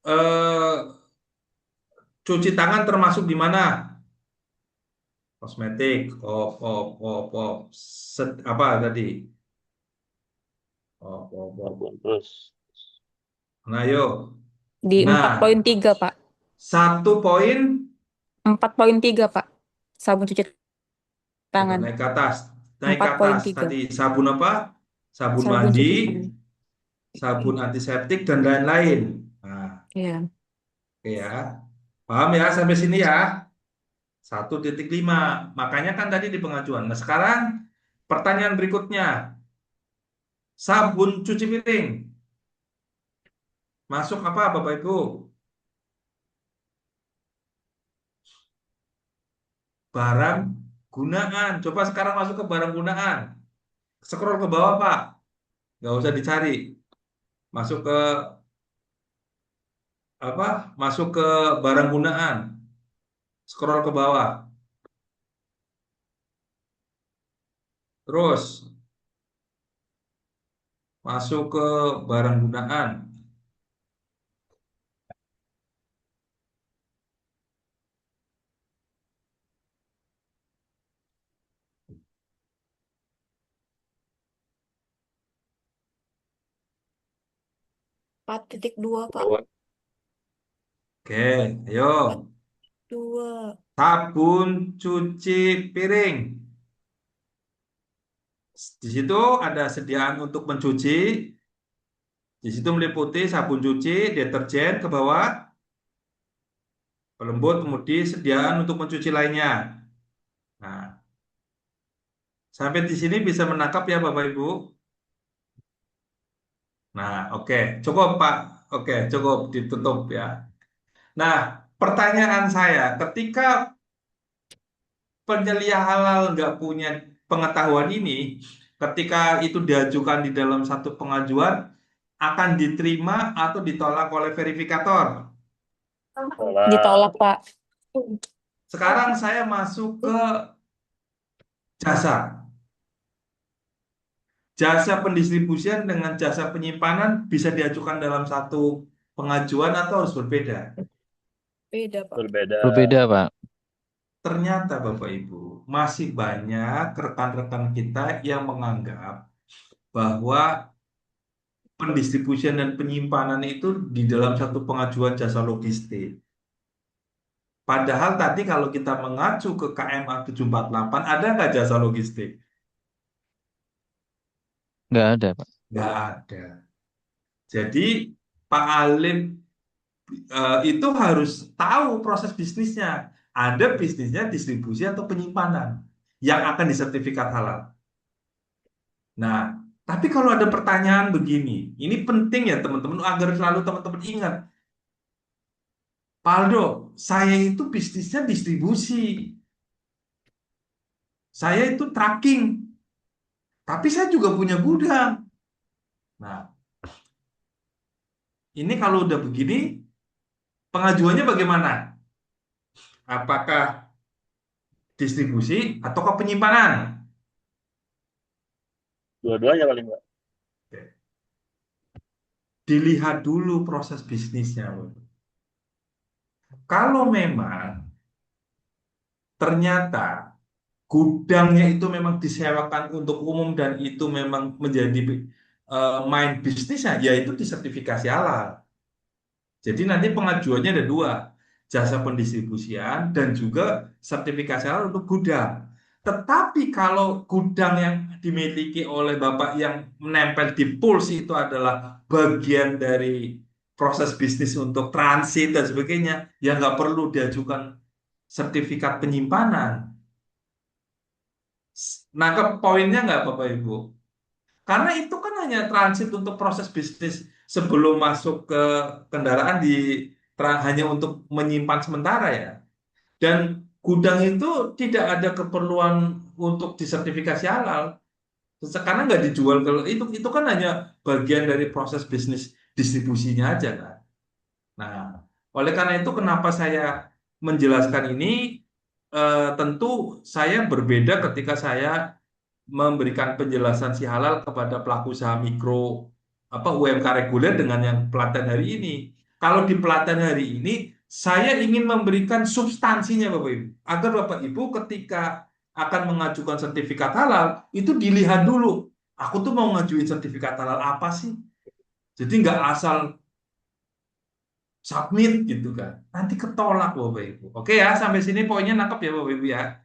eh, cuci tangan termasuk di mana? Kosmetik. Apa tadi? Sabun terus. Nah, yuk. Di Nah, 4.3, Pak. 1 poin. 4.3, Pak. Sabun cuci Coba tangan. naik ke atas. Naik ke atas. 4.3. Tadi sabun apa? Sabun Sabun mandi, cuci tangan. sabun antiseptik, dan lain-lain. Nah, Iya. oke ya. Paham ya sampai sini ya? 1.5. Makanya kan tadi di pengajuan. Nah, sekarang pertanyaan berikutnya. Sabun cuci piring. Masuk apa Bapak Ibu? Barang gunaan. Coba sekarang masuk ke barang gunaan. Scroll ke bawah Pak. Nggak usah dicari. Masuk ke apa? Masuk ke barang gunaan. Scroll ke bawah. Terus masuk ke barang gunaan. Empat titik dua, Pak. Oke, ayo. 2. Sabun cuci piring. Di situ ada sediaan untuk mencuci. Di situ meliputi sabun cuci, deterjen ke bawah, pelembut, kemudian sediaan untuk mencuci lainnya. Nah, sampai di sini bisa menangkap ya Bapak Ibu? Nah, oke, cukup Pak. Oke, cukup ditutup ya. Nah, pertanyaan saya, ketika penyelia halal nggak punya pengetahuan ini, ketika itu diajukan di dalam satu pengajuan, akan diterima atau ditolak oleh verifikator. Tolak. Ditolak, Pak. Sekarang saya masuk ke jasa. Jasa pendistribusian dengan jasa penyimpanan bisa diajukan dalam satu pengajuan atau harus berbeda? Beda, Pak. Berbeda. Berbeda, Pak. Ternyata Bapak Ibu, masih banyak rekan-rekan kita yang menganggap bahwa pendistribusian dan penyimpanan itu di dalam satu pengajuan jasa logistik. Padahal tadi kalau kita mengacu ke KMA 748, ada nggak jasa logistik? Nggak ada, Pak. Nggak ada. Jadi Pak Alim itu harus tahu proses bisnisnya. Ada bisnisnya distribusi atau penyimpanan yang akan disertifikat halal. Nah, tapi kalau ada pertanyaan begini, ini penting ya teman-teman agar selalu teman-teman ingat. Pak Aldo, saya itu bisnisnya distribusi. Saya itu tracking. Tapi saya juga punya gudang. Nah, ini kalau udah begini, pengajuannya bagaimana? Apakah distribusi ataukah penyimpanan? Dua-duanya paling Pak. Dilihat dulu proses bisnisnya. Kalau memang ternyata gudangnya itu memang disewakan untuk umum dan itu memang menjadi main bisnisnya, yaitu disertifikasi halal. Jadi nanti pengajuannya ada dua, jasa pendistribusian dan juga sertifikasi halal untuk gudang. Tetapi kalau gudang yang dimiliki oleh Bapak yang menempel di Puls itu adalah bagian dari proses bisnis untuk transit dan sebagainya, ya nggak perlu diajukan sertifikat penyimpanan. Nangkep poinnya nggak Bapak Ibu? Karena itu kan hanya transit untuk proses bisnis sebelum masuk ke kendaraan hanya untuk menyimpan sementara ya. Dan gudang itu tidak ada keperluan untuk disertifikasi halal. Karena nggak dijual ke itu kan hanya bagian dari proses bisnis distribusinya aja kan. Nah, oleh karena itu kenapa saya menjelaskan ini tentu saya berbeda ketika saya memberikan penjelasan si halal kepada pelaku usaha mikro UMK reguler dengan yang pelatihan hari ini. Kalau di pelatihan hari ini saya ingin memberikan substansinya Bapak Ibu, agar Bapak Ibu ketika akan mengajukan sertifikat halal itu dilihat dulu. Aku tuh mau ngajuin sertifikat halal apa sih? Jadi nggak asal submit gitu kan. Nanti ketolak Bapak Ibu. Oke ya, sampai sini poinnya nangkep ya Bapak Ibu ya.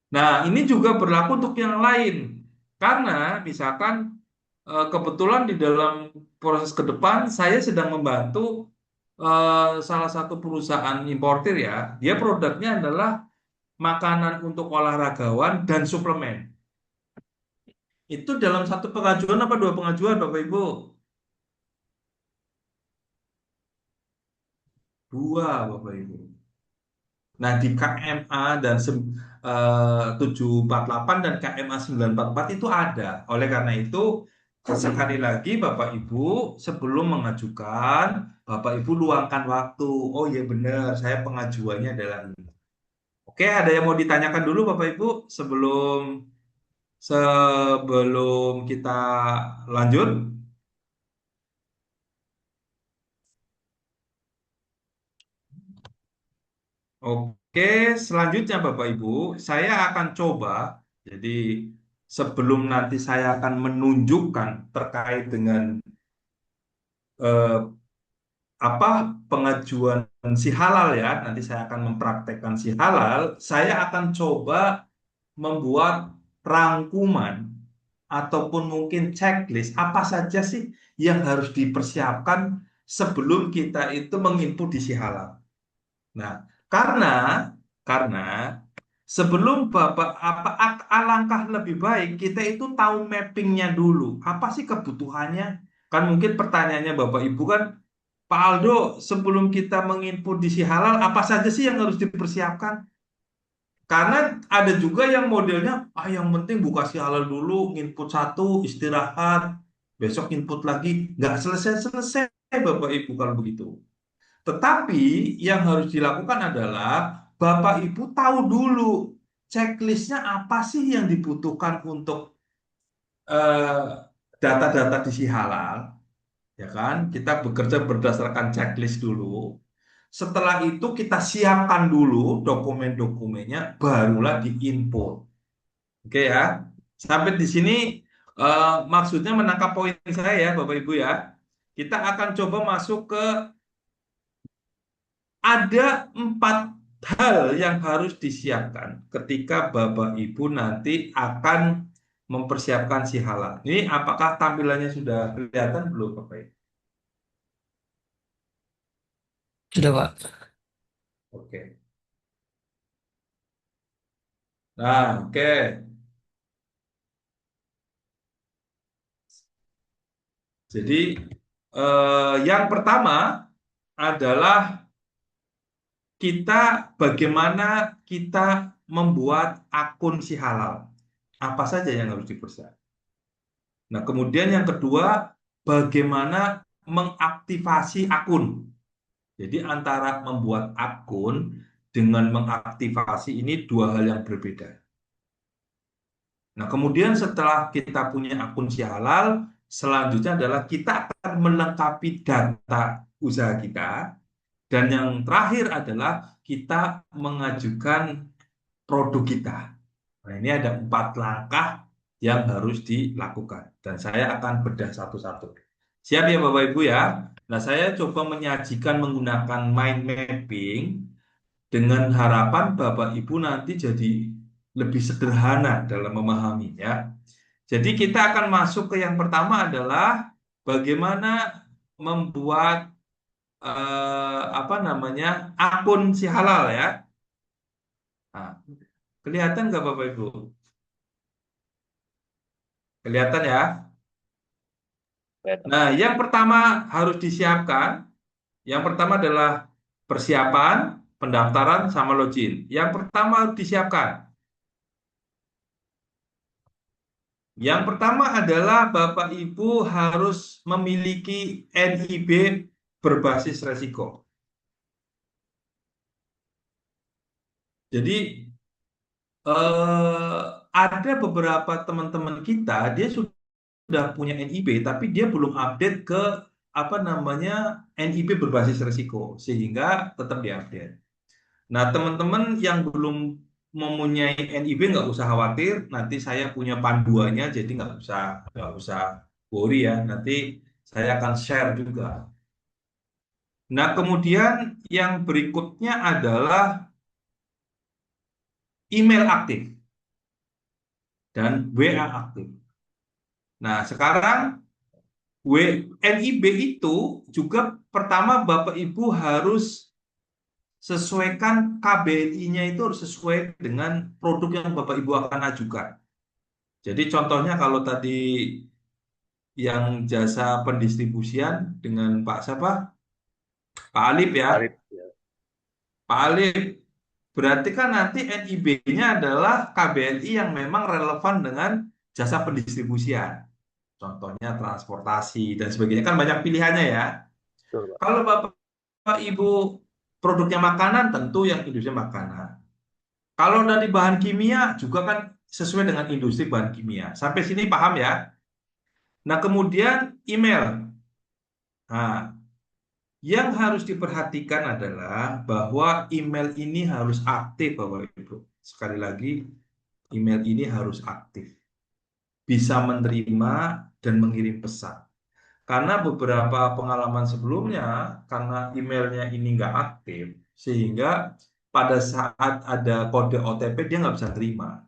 Nah, ini juga berlaku untuk yang lain. Karena misalkan kebetulan di dalam proses ke depan saya sedang membantu salah satu perusahaan importir ya. Dia produknya adalah makanan untuk olahragawan dan suplemen. Itu dalam satu pengajuan apa dua pengajuan Bapak Ibu? Dua Bapak Ibu. Nah, di KMA dan 748 dan KMA 944 itu ada. Oleh karena itu, sekali lagi Bapak Ibu, sebelum mengajukan, Bapak Ibu luangkan waktu. Oh iya benar, saya pengajuannya adalah ini. Oke, ada yang mau ditanyakan dulu Bapak Ibu sebelum kita lanjut? Oke, selanjutnya Bapak Ibu, saya akan coba. Jadi sebelum nanti saya akan menunjukkan terkait dengan apa pengajuan si halal ya, nanti saya akan mempraktekkan si halal. Saya akan coba membuat rangkuman ataupun mungkin checklist apa saja sih yang harus dipersiapkan sebelum kita itu menginput di si halal. Nah, karena Sebelum Bapak alangkah lebih baik kita itu tahu mappingnya dulu. Apa sih kebutuhannya? Kan mungkin pertanyaannya Bapak Ibu kan, Pak Aldo, sebelum kita menginput di si halal, apa saja sih yang harus dipersiapkan? Karena ada juga yang modelnya, yang penting buka si halal dulu, input satu, istirahat, besok input lagi, nggak selesai-selesai Bapak Ibu kalau begitu. Tetapi yang harus dilakukan adalah Bapak Ibu tahu dulu checklistnya apa sih yang dibutuhkan untuk data-data di si halal, ya kan? Kita bekerja berdasarkan checklist dulu. Setelah itu kita siapkan dulu dokumen-dokumennya, barulah diinput. Oke ya. Sampai di sini maksudnya menangkap poin saya ya, Bapak Ibu ya. Kita akan coba masuk ke ada 4 hal yang harus disiapkan ketika Bapak Ibu nanti akan mempersiapkan si halal. Ini apakah tampilannya sudah kelihatan belum, Bapak Ibu? Sudah, Pak. Oke. Nah, oke. Jadi yang pertama adalah bagaimana kita membuat akun si halal. Apa saja yang harus dipersiapkan. Nah, kemudian yang kedua, bagaimana mengaktifasi akun. Jadi antara membuat akun dengan mengaktifasi ini 2 hal yang berbeda. Nah, kemudian setelah kita punya akun si halal, selanjutnya adalah kita akan melengkapi data usaha kita. Dan yang terakhir adalah kita mengajukan produk kita. Nah, ini ada 4 langkah yang harus dilakukan. Dan saya akan bedah satu-satu. Siap ya Bapak Ibu ya? Nah, saya coba menyajikan menggunakan mind mapping dengan harapan Bapak Ibu nanti jadi lebih sederhana dalam memahami ya. Jadi kita akan masuk ke yang pertama adalah bagaimana membuat akun si halal ya. Nah, kelihatan nggak Bapak Ibu? Kelihatan ya? Nah, yang pertama harus disiapkan. Yang pertama adalah persiapan, pendaftaran, sama login. Yang pertama harus disiapkan. Yang pertama adalah Bapak Ibu harus memiliki NIB berbasis resiko. Jadi ada beberapa teman-teman kita, dia sudah punya NIB, tapi dia belum update ke NIB berbasis resiko, sehingga tetap diupdate. Nah, teman-teman yang belum mempunyai NIB nggak usah khawatir, nanti saya punya panduannya, jadi nggak usah worry ya. Nanti saya akan share juga. Nah, kemudian yang berikutnya adalah email aktif dan WA aktif. Nah, sekarang NIB itu juga pertama Bapak Ibu harus sesuaikan KBLI-nya itu harus sesuai dengan produk yang Bapak Ibu akan ajukan. Jadi contohnya kalau tadi yang jasa pendistribusian dengan Pak siapa? Pak Alip ya. Pak Alip. Berarti kan nanti NIB-nya adalah KBLI yang memang relevan dengan jasa pendistribusian. Contohnya transportasi dan sebagainya. Kan banyak pilihannya ya. Kalau Bapak Ibu produknya makanan, tentu yang industri makanan. Kalau dari bahan kimia juga kan sesuai dengan industri bahan kimia. Sampai sini paham ya? Nah, kemudian email. Nah, yang harus diperhatikan adalah bahwa email ini harus aktif, Bapak Ibu. Sekali lagi, email ini harus aktif. Bisa menerima dan mengirim pesan. Karena beberapa pengalaman sebelumnya, karena emailnya ini nggak aktif, sehingga pada saat ada kode OTP dia nggak bisa terima.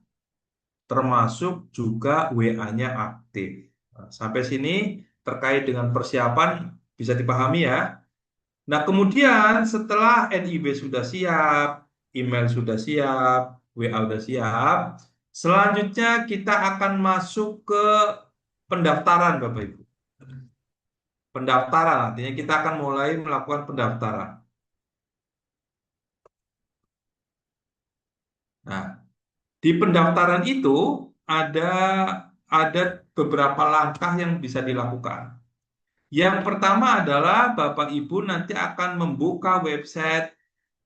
Termasuk juga WA-nya aktif. Nah, sampai sini terkait dengan persiapan bisa dipahami ya. Nah, kemudian setelah NIB sudah siap, email sudah siap, WA udah siap. Selanjutnya kita akan masuk ke pendaftaran, Bapak Ibu. Pendaftaran artinya kita akan mulai melakukan pendaftaran. Nah, di pendaftaran itu ada ada beberapa langkah yang bisa dilakukan. Yang pertama adalah Bapak Ibu nanti akan membuka website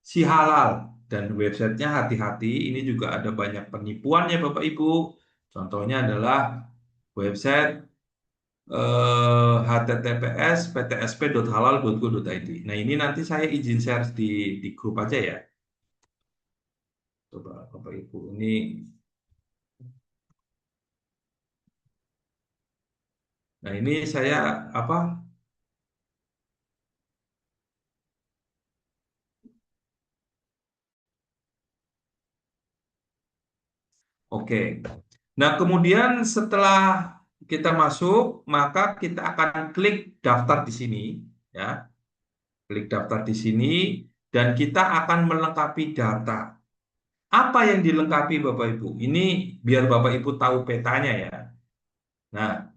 Si Halal, dan websitenya hati-hati, ini juga ada banyak penipuannya Bapak Ibu. Contohnya adalah website https://ptsp.halal.go.id. Nah, ini nanti saya izin share di grup aja ya. Coba Bapak Ibu, ini nah ini saya apa? Oke. Nah, kemudian setelah kita masuk, maka kita akan klik daftar di sini ya. Klik daftar di sini dan kita akan melengkapi data. Apa yang dilengkapi Bapak Ibu? Ini biar Bapak Ibu tahu petanya ya. Nah,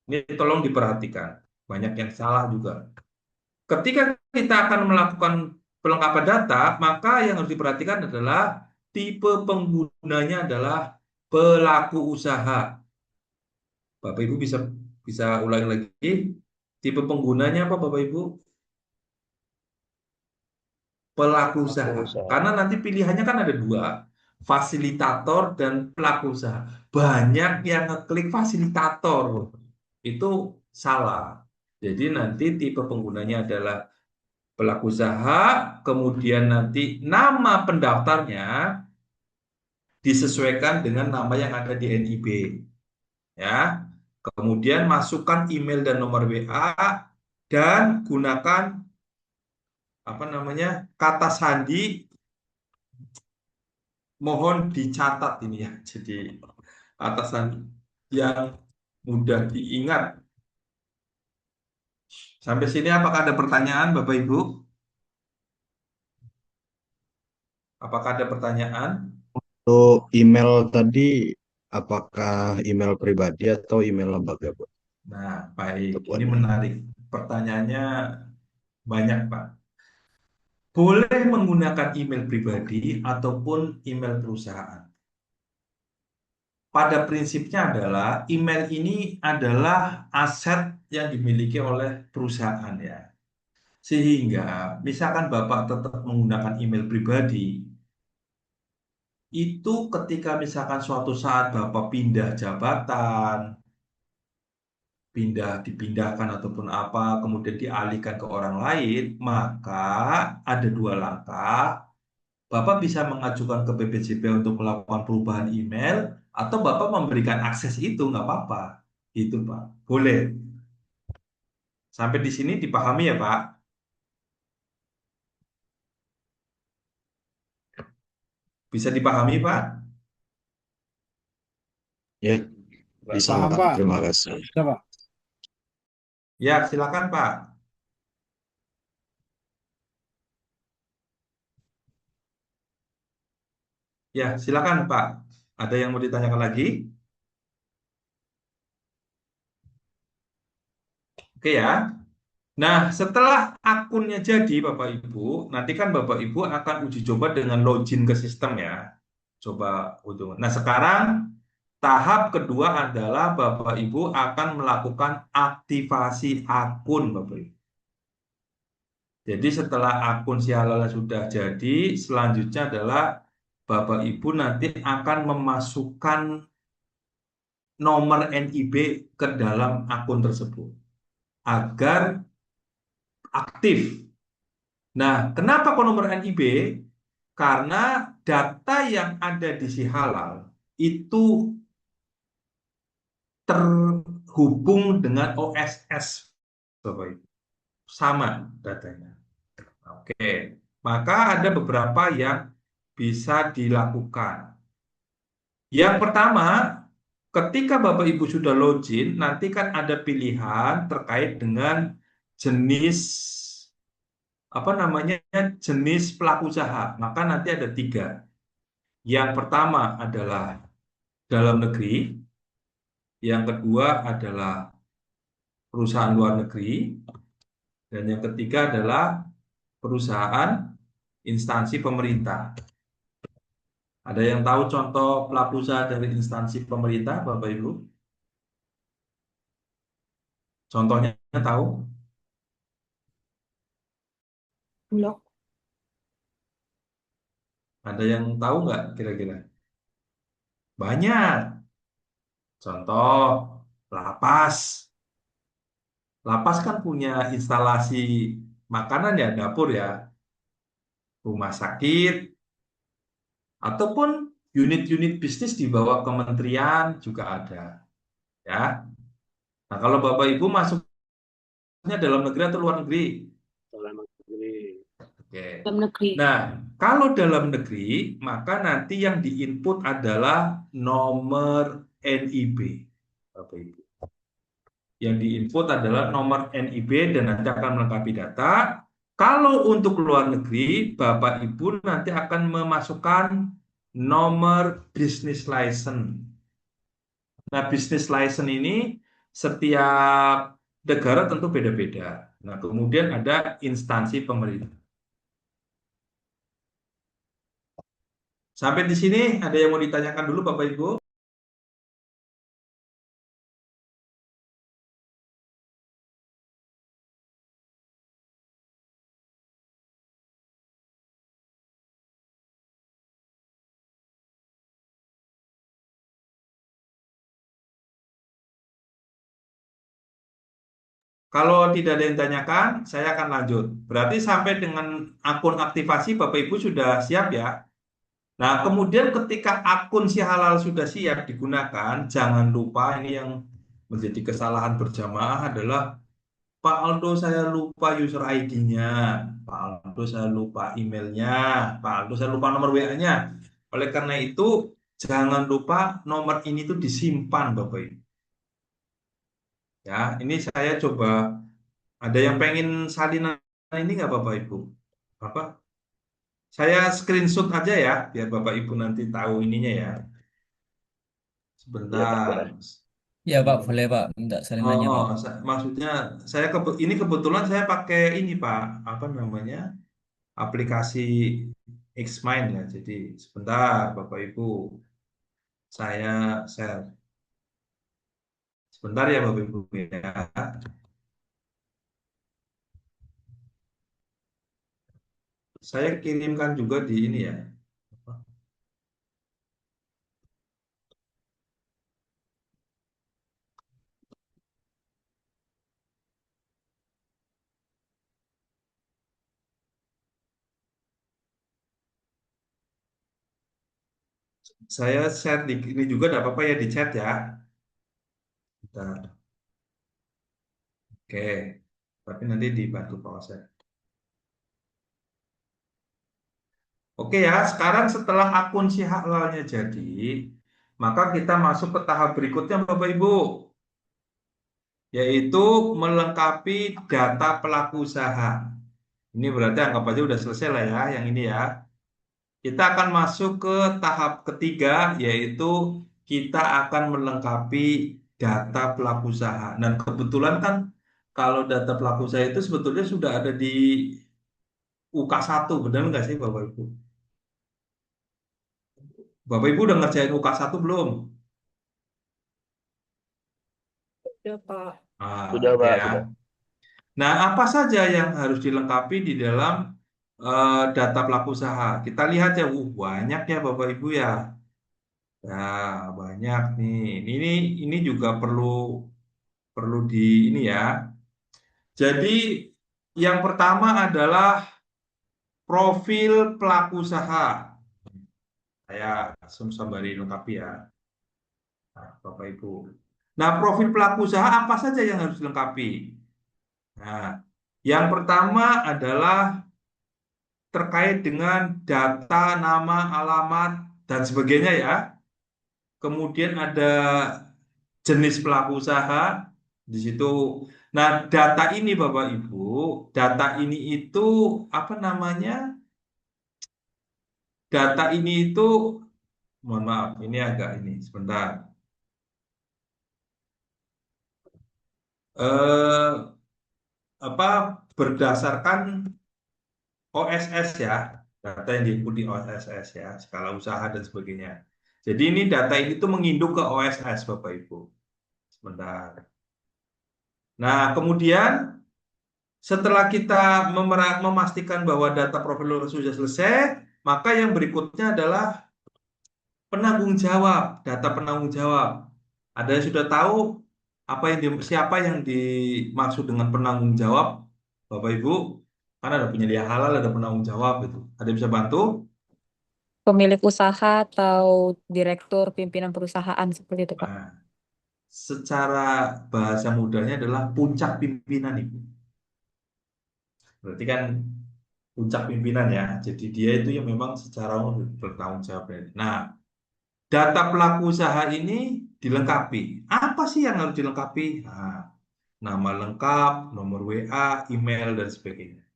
ini tolong diperhatikan. Banyak yang salah juga. Ketika kita akan melakukan pelengkapan data, maka yang harus diperhatikan adalah tipe penggunanya adalah pelaku usaha. Bapak Ibu bisa bisa ulangi lagi. Tipe penggunanya apa Bapak Ibu? Pelaku usaha. Karena nanti pilihannya kan ada dua, fasilitator dan pelaku usaha. Banyak yang ngeklik fasilitator, itu salah. Jadi nanti tipe penggunanya adalah pelaku usaha, kemudian nanti nama pendaftarnya disesuaikan dengan nama yang ada di NIB. Ya. Kemudian masukkan email dan nomor WA dan gunakan apa namanya? Kata sandi, mohon dicatat ini ya. Jadi kata sandi yang mudah diingat. Sampai sini apakah ada pertanyaan Bapak Ibu? Apakah ada pertanyaan? Untuk email tadi, apakah email pribadi atau email lembaga, Bu? Nah, baik. Untuk Ini one. menarik. Pertanyaannya banyak, Pak. Boleh menggunakan email pribadi ataupun email perusahaan. Pada prinsipnya adalah email ini adalah aset yang dimiliki oleh perusahaan ya. Sehingga misalkan Bapak tetap menggunakan email pribadi, itu ketika misalkan suatu saat Bapak pindah jabatan, dipindahkan ataupun apa, kemudian dialihkan ke orang lain, maka ada dua langkah. Bapak bisa mengajukan ke BPJP untuk melakukan perubahan email, atau Bapak memberikan akses itu, nggak apa-apa. Itu Pak, boleh. Sampai di sini dipahami ya Pak? Bisa dipahami Pak? Ya, bisa Paham, Pak. Pak. Terima kasih. Bisa, Pak. Ya, silakan Pak. Ya, silakan Pak. Ada yang mau ditanyakan lagi? Oke ya. Nah, setelah akunnya jadi Bapak Ibu, nanti kan Bapak Ibu akan uji coba dengan login ke sistem ya. Coba untuk. Nah, sekarang tahap kedua adalah Bapak Ibu akan melakukan aktivasi akun Bapak Ibu. Jadi setelah akun Si Halal sudah jadi, selanjutnya adalah Bapak Ibu nanti akan memasukkan nomor NIB ke dalam akun tersebut agar aktif. Nah, kenapa kok nomor NIB? Karena data yang ada di Si Halal itu terhubung dengan OSS, Bapak Ibu. Sama datanya. Oke, maka ada beberapa yang bisa dilakukan. Yang pertama, ketika Bapak Ibu sudah login, nanti kan ada pilihan terkait dengan jenis jenis pelaku usaha. Maka nanti ada 3. Yang pertama adalah dalam negeri, yang kedua adalah perusahaan luar negeri, dan yang ketiga adalah perusahaan instansi pemerintah. Ada yang tahu contoh pelaku usaha dari instansi pemerintah, Bapak Ibu? Contohnya tahu? Blok. Ada yang tahu nggak kira-kira? Banyak. Contoh, lapas. Lapas kan punya instalasi makanan ya, dapur ya, rumah sakit, ataupun unit-unit bisnis di bawah kementerian juga ada. Ya. Nah, kalau Bapak Ibu masuknya dalam negeri atau luar negeri? Dalam negeri. Oke. Dalam negeri. Nah, kalau dalam negeri, maka nanti yang diinput adalah nomor NIB, Bapak Ibu. Yang diinput adalah nomor NIB dan nanti akan melengkapi data. Kalau untuk luar negeri, Bapak Ibu nanti akan memasukkan nomor business license. Nah, business license ini setiap negara tentu beda-beda. Nah, kemudian ada instansi pemerintah. Sampai di sini ada yang mau ditanyakan dulu Bapak Ibu? Kalau tidak ada yang tanyakan, saya akan lanjut. Berarti sampai dengan akun aktivasi Bapak Ibu sudah siap ya? Nah, kemudian ketika akun si halal sudah siap digunakan, jangan lupa ini yang menjadi kesalahan berjamaah adalah Pak Aldo saya lupa user ID-nya, Pak Aldo saya lupa emailnya, Pak Aldo saya lupa nomor WA-nya. Oleh karena itu, jangan lupa nomor ini tuh disimpan Bapak Ibu. Ya, ini saya coba, ada yang pengen salinan ini nggak Bapak Ibu? Apa? Saya screenshot aja ya, biar Bapak Ibu nanti tahu ininya ya. Iya, Pak, Sebentar. boleh. Iya Pak, boleh Pak, minta salinannya Pak. Maksudnya saya ini kebetulan saya pakai ini Pak, apa namanya? Aplikasi Xmind ya. Jadi sebentar Bapak Ibu, saya share. Sebentar ya Bapak Ibu ya. Saya kirimkan juga di ini ya. Saya share di ini juga tidak apa-apa ya di chat ya. Bentar. Oke, tapi nanti dibantu Pak Wasep. Oke ya, sekarang setelah akun si halalnya jadi, maka kita masuk ke tahap berikutnya Bapak Ibu, yaitu melengkapi data pelaku usaha. Ini berarti anggap aja udah selesai lah ya, yang ini ya. Kita akan masuk ke tahap ketiga, yaitu kita akan melengkapi data pelaku usaha. Dan kebetulan kan kalau data pelaku usaha itu sebetulnya sudah ada di UK1, benar nggak sih Bapak Ibu? Bapak Ibu udah ngerjain UK1 belum? Ya, Pak. Sudah, Oke Pak, ya. sudah. Nah, apa saja yang harus dilengkapi di dalam data pelaku usaha? Kita lihat ya, banyak ya Bapak Ibu ya. Ya, banyak nih. Ini juga perlu perlu di ini ya. Jadi yang pertama adalah profil pelaku usaha. Saya sembari lengkapi ya, nah, Bapak Ibu. Nah, profil pelaku usaha apa saja yang harus dilengkapi? Nah, yang pertama adalah terkait dengan data, nama, alamat, dan sebagainya ya. Kemudian ada jenis pelaku usaha di situ. Nah, data ini Bapak Ibu, data ini itu apa namanya? Data ini itu Mohon maaf, ini agak ini sebentar. Eh, apa berdasarkan OSS ya, data yang diikuti OSS ya, skala usaha dan sebagainya. Jadi ini data ini tuh menginduk ke OSS Bapak Ibu. Sebentar. Nah, kemudian setelah kita memastikan bahwa data profil sudah selesai, maka yang berikutnya adalah penanggung jawab, data penanggung jawab. Ada yang sudah tahu siapa yang dimaksud dengan penanggung jawab, Bapak Ibu? Kan ada penyedia halal, ada penanggung jawab itu. Ada yang bisa bantu? Pemilik usaha atau direktur pimpinan perusahaan seperti itu, Pak. Nah, secara bahasa mudahnya adalah puncak pimpinan Ibu. Berarti kan puncak pimpinan ya. Jadi dia itu yang memang secara umum bertanggung jawab. Nah, data pelaku usaha ini dilengkapi. Apa sih yang harus dilengkapi? Nah, nama lengkap, nomor WA, email, dan sebagainya.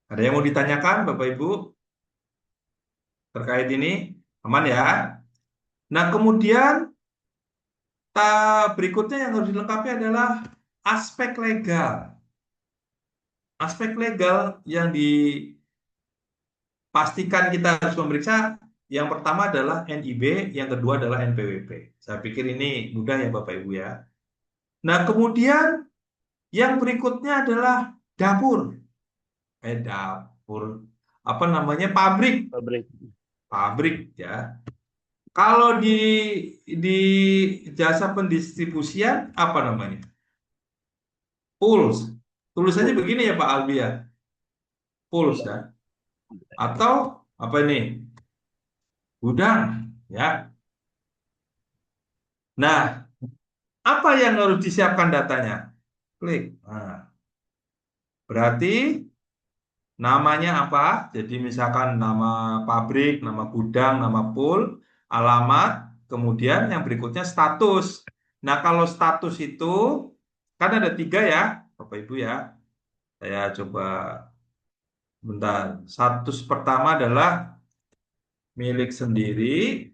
Ada yang mau ditanyakan, Bapak Ibu, terkait ini? Aman ya? Nah, kemudian berikutnya yang harus dilengkapi adalah aspek legal. Aspek legal yang dipastikan kita harus memeriksa, yang pertama adalah NIB, yang kedua adalah NPWP. Saya pikir ini mudah ya Bapak Ibu ya. Nah, kemudian yang berikutnya adalah dapur. Dapur. Apa namanya? Pabrik. Pabrik ya. Kalau di jasa pendistribusian apa namanya? Pools. Tulisannya begini ya Pak Albi ya. Pools ya. Atau apa ini? Gudang ya. Nah, apa yang harus disiapkan datanya? Klik. Nah, berarti namanya apa? Jadi misalkan nama pabrik, nama gudang, nama pool, alamat, kemudian yang berikutnya status. Nah, kalau status itu kan ada 3 ya, Bapak Ibu ya. Saya coba bentar. Status pertama adalah milik sendiri.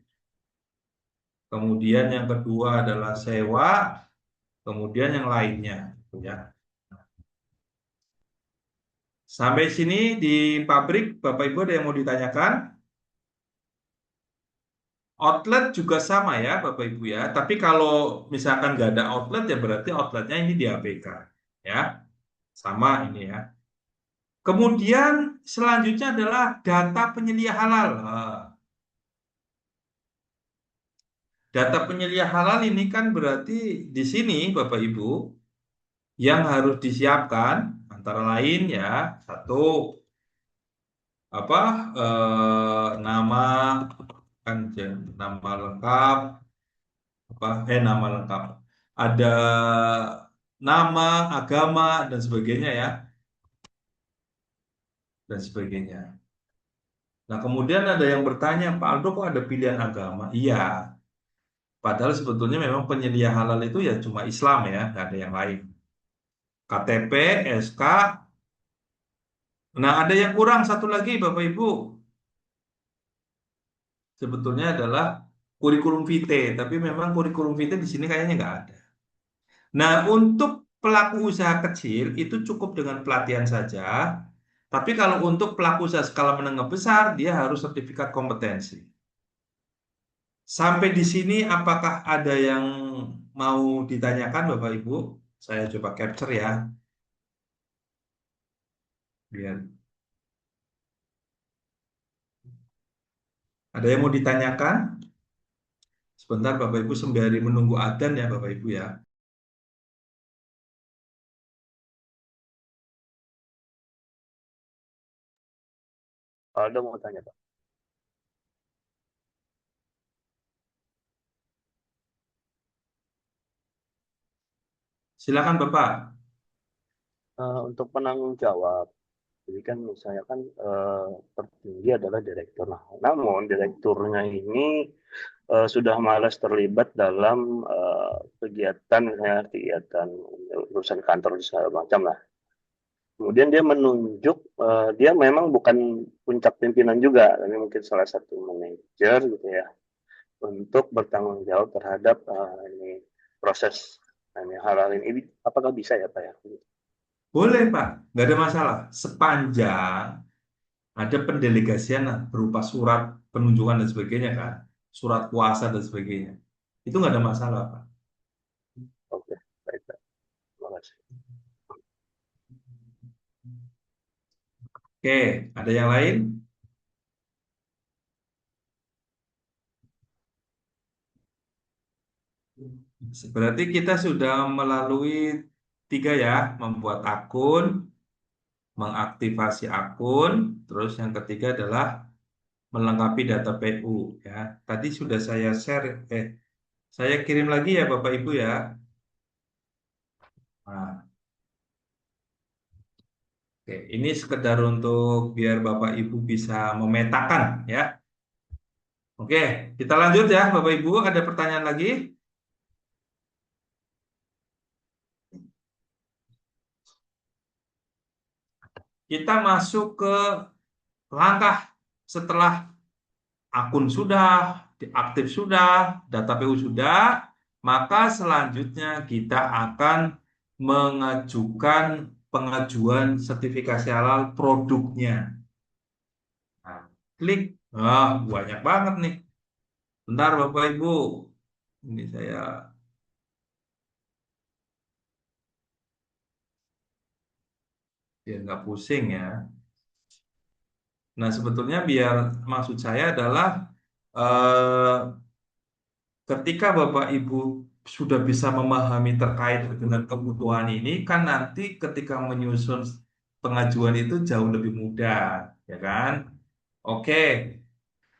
Kemudian yang kedua adalah sewa. Kemudian yang lainnya. Ya. Sampai sini di pabrik, Bapak Ibu ada yang mau ditanyakan? Outlet juga sama ya Bapak Ibu ya. Tapi kalau misalkan nggak ada outlet ya berarti outletnya ini di ABK. Ya, sama ini ya. Kemudian selanjutnya adalah data penyelia halal. Data penyelia halal ini kan berarti di sini Bapak Ibu yang harus disiapkan antara lain ya, satu apa nama kan nama lengkap nama lengkap, ada nama, agama dan sebagainya ya, dan sebagainya. Nah, kemudian ada yang bertanya, Pak Aldo kok ada pilihan agama? Iya, padahal sebetulnya memang penyedia halal itu ya cuma Islam ya, nggak ada yang lain. KTP, SK. Nah, ada yang kurang satu lagi Bapak Ibu. Sebetulnya adalah kurikulum vitae, tapi memang kurikulum vitae di sini kayaknya nggak ada. Nah, untuk pelaku usaha kecil itu cukup dengan pelatihan saja. Tapi kalau untuk pelaku usaha skala menengah besar, dia harus sertifikat kompetensi. Sampai di sini, apakah ada yang mau ditanyakan, Bapak Ibu? Saya coba capture ya. Biar. Ada yang mau ditanyakan? Sebentar, Bapak Ibu, sembari menunggu adzan ya, Bapak Ibu ya. Aldo mau tanya, Pak. Silakan, Bapak. Untuk penanggung jawab, jadi kan misalnya kan tertinggi adalah direktur. Nah, namun direkturnya ini sudah malas terlibat dalam kegiatan, misalnya kegiatan urusan kantor segala macam lah. Kemudian dia menunjuk, dia memang bukan puncak pimpinan juga, ini mungkin salah satu manajer gitu ya, untuk bertanggung jawab terhadap ini proses ini hal-hal ini. Apakah bisa ya Pak ya? Boleh Pak, nggak ada masalah. Sepanjang ada pendelegasian lah, berupa surat penunjukan dan sebagainya kan, surat kuasa dan sebagainya. Itu nggak ada masalah Pak. Oke, baik Pak. Terima kasih. Oke, ada yang lain? Berarti kita sudah melalui 3 ya, membuat akun, mengaktifasi akun, terus yang ketiga adalah melengkapi data PU ya. Tadi sudah saya share, saya kirim lagi ya Bapak Ibu ya. Nah, oke, ini sekedar untuk biar Bapak Ibu bisa memetakan ya. Oke, kita lanjut ya Bapak Ibu. Ada pertanyaan lagi? Kita masuk ke langkah setelah akun sudah, aktif sudah, data PU sudah, maka selanjutnya kita akan mengajukan pengajuan sertifikasi halal produknya. Nah, klik. Banyak banget nih. Bentar Bapak Ibu. Ini saya biar nggak pusing ya. Nah, sebetulnya biar maksud saya adalah eh, ketika Bapak Ibu sudah bisa memahami terkait dengan kebutuhan ini, kan nanti ketika menyusun pengajuan itu jauh lebih mudah, ya kan? Oke,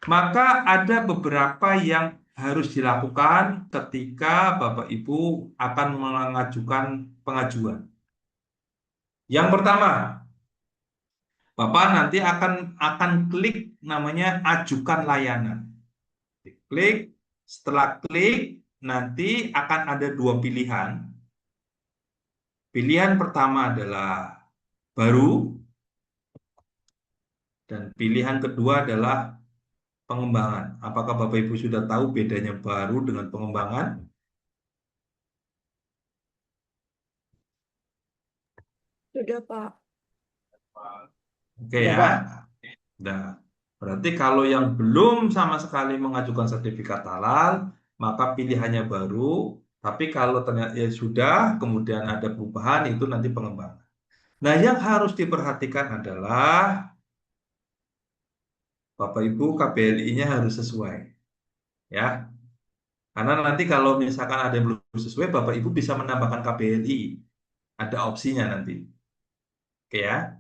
maka ada beberapa yang harus dilakukan ketika Bapak Ibu akan mengajukan pengajuan. Yang pertama, Bapak nanti akan klik namanya ajukan layanan. Klik, setelah klik nanti akan ada 2 pilihan. Pilihan pertama adalah baru dan pilihan kedua adalah pengembangan. Apakah Bapak Ibu sudah tahu bedanya baru dengan pengembangan? Sudah, Pak. Oke ya. Nah, berarti kalau yang belum sama sekali mengajukan sertifikat halal, maka pilihannya baru. Tapi kalau ternyata ya sudah, kemudian ada perubahan, itu nanti pengembangan. Nah, yang harus diperhatikan adalah Bapak Ibu KBLI-nya harus sesuai. Ya, karena nanti kalau misalkan ada yang belum sesuai, Bapak Ibu bisa menambahkan KBLI. Ada opsinya nanti. Oke ya.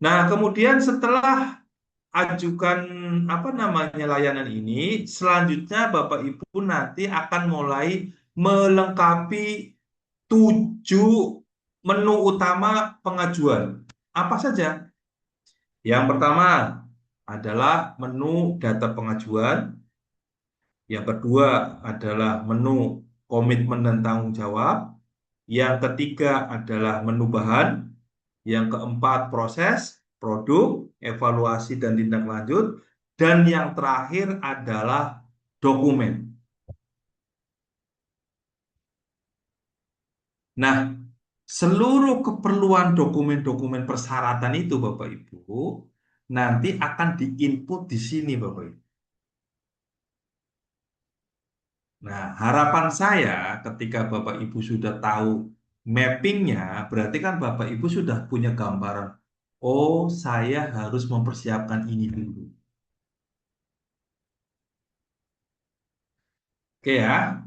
Nah, kemudian setelah ajukan apa namanya layanan ini, selanjutnya Bapak Ibu nanti akan mulai melengkapi 7 menu utama pengajuan. Apa saja? Yang pertama adalah menu data pengajuan. Yang kedua adalah menu komitmen dan tanggung jawab. Yang ketiga adalah menu bahan. Yang keempat proses, produk, evaluasi dan tindak lanjut. Dan yang terakhir adalah dokumen. Nah, seluruh keperluan dokumen-dokumen persyaratan itu Bapak Ibu nanti akan diinput di sini Bapak Ibu. Nah, harapan saya ketika Bapak Ibu sudah tahu mappingnya, berarti kan Bapak Ibu sudah punya gambaran. Oh, saya harus mempersiapkan ini dulu. Oke ya,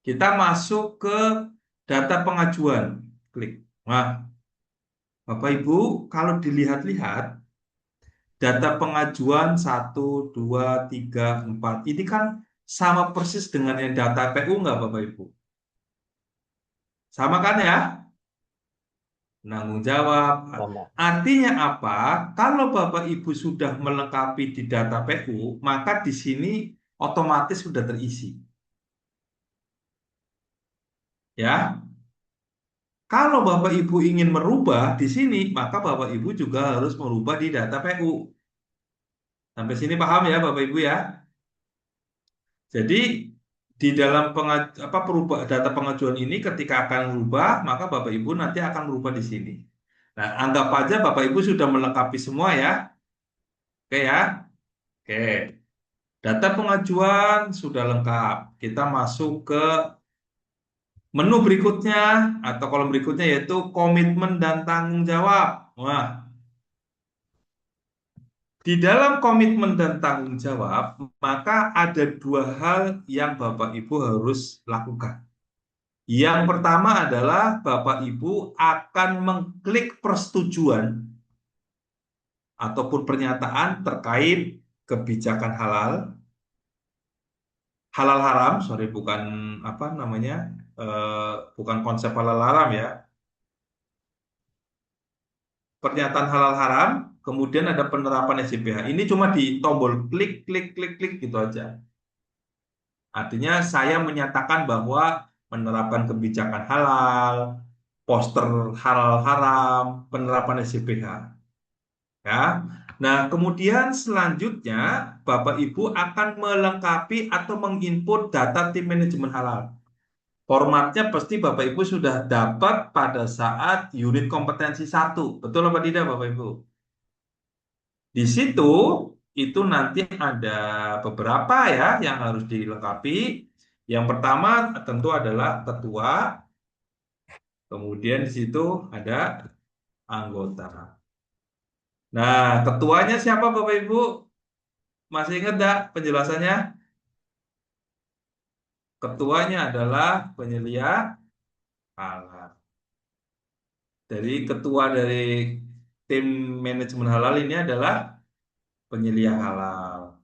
kita masuk ke data pengajuan. Klik. Nah, Bapak Ibu, kalau dilihat-lihat, data pengajuan 1, 2, 3, 4, ini kan sama persis dengan yang data PU nggak Bapak Ibu? Sama kan ya? Penanggung jawab. Sama. Artinya apa? Kalau Bapak Ibu sudah melengkapi di data PU, maka di sini otomatis sudah terisi. Ya. Kalau Bapak Ibu ingin merubah di sini, maka Bapak Ibu juga harus merubah di data PU. Sampai sini paham ya Bapak Ibu ya? Jadi di dalam data pengajuan ini ketika akan merubah, maka Bapak Ibu nanti akan merubah di sini. Nah, anggap aja Bapak Ibu sudah melengkapi semua ya. Oke ya? Oke. Data pengajuan sudah lengkap. Kita masuk ke menu berikutnya atau kolom berikutnya yaitu komitmen dan tanggung jawab. Wah, di dalam komitmen dan tanggung jawab, maka ada dua hal yang Bapak Ibu harus lakukan. Yang pertama adalah Bapak Ibu akan mengklik persetujuan ataupun pernyataan terkait kebijakan halal haram, sorry, bukan apa namanya, bukan konsep halal haram ya. Pernyataan halal haram, kemudian ada penerapan SJPH. Ini cuma di tombol klik, klik, klik, klik gitu aja. Artinya saya menyatakan bahwa penerapan kebijakan halal, poster halal haram, penerapan SJPH. Ya. Nah, kemudian selanjutnya Bapak Ibu akan melengkapi atau menginput data tim manajemen halal. Formatnya pasti Bapak Ibu sudah dapat pada saat unit kompetensi 1. Betul apa tidak Bapak Ibu? Di situ itu nanti ada beberapa ya yang harus dilengkapi. Yang pertama tentu adalah ketua. Kemudian di situ ada anggota. Nah, ketuanya siapa Bapak Ibu? Masih ingat enggak penjelasannya? Ketuanya adalah penyelia halal. Dari ketua dari tim manajemen halal ini adalah penyelia halal.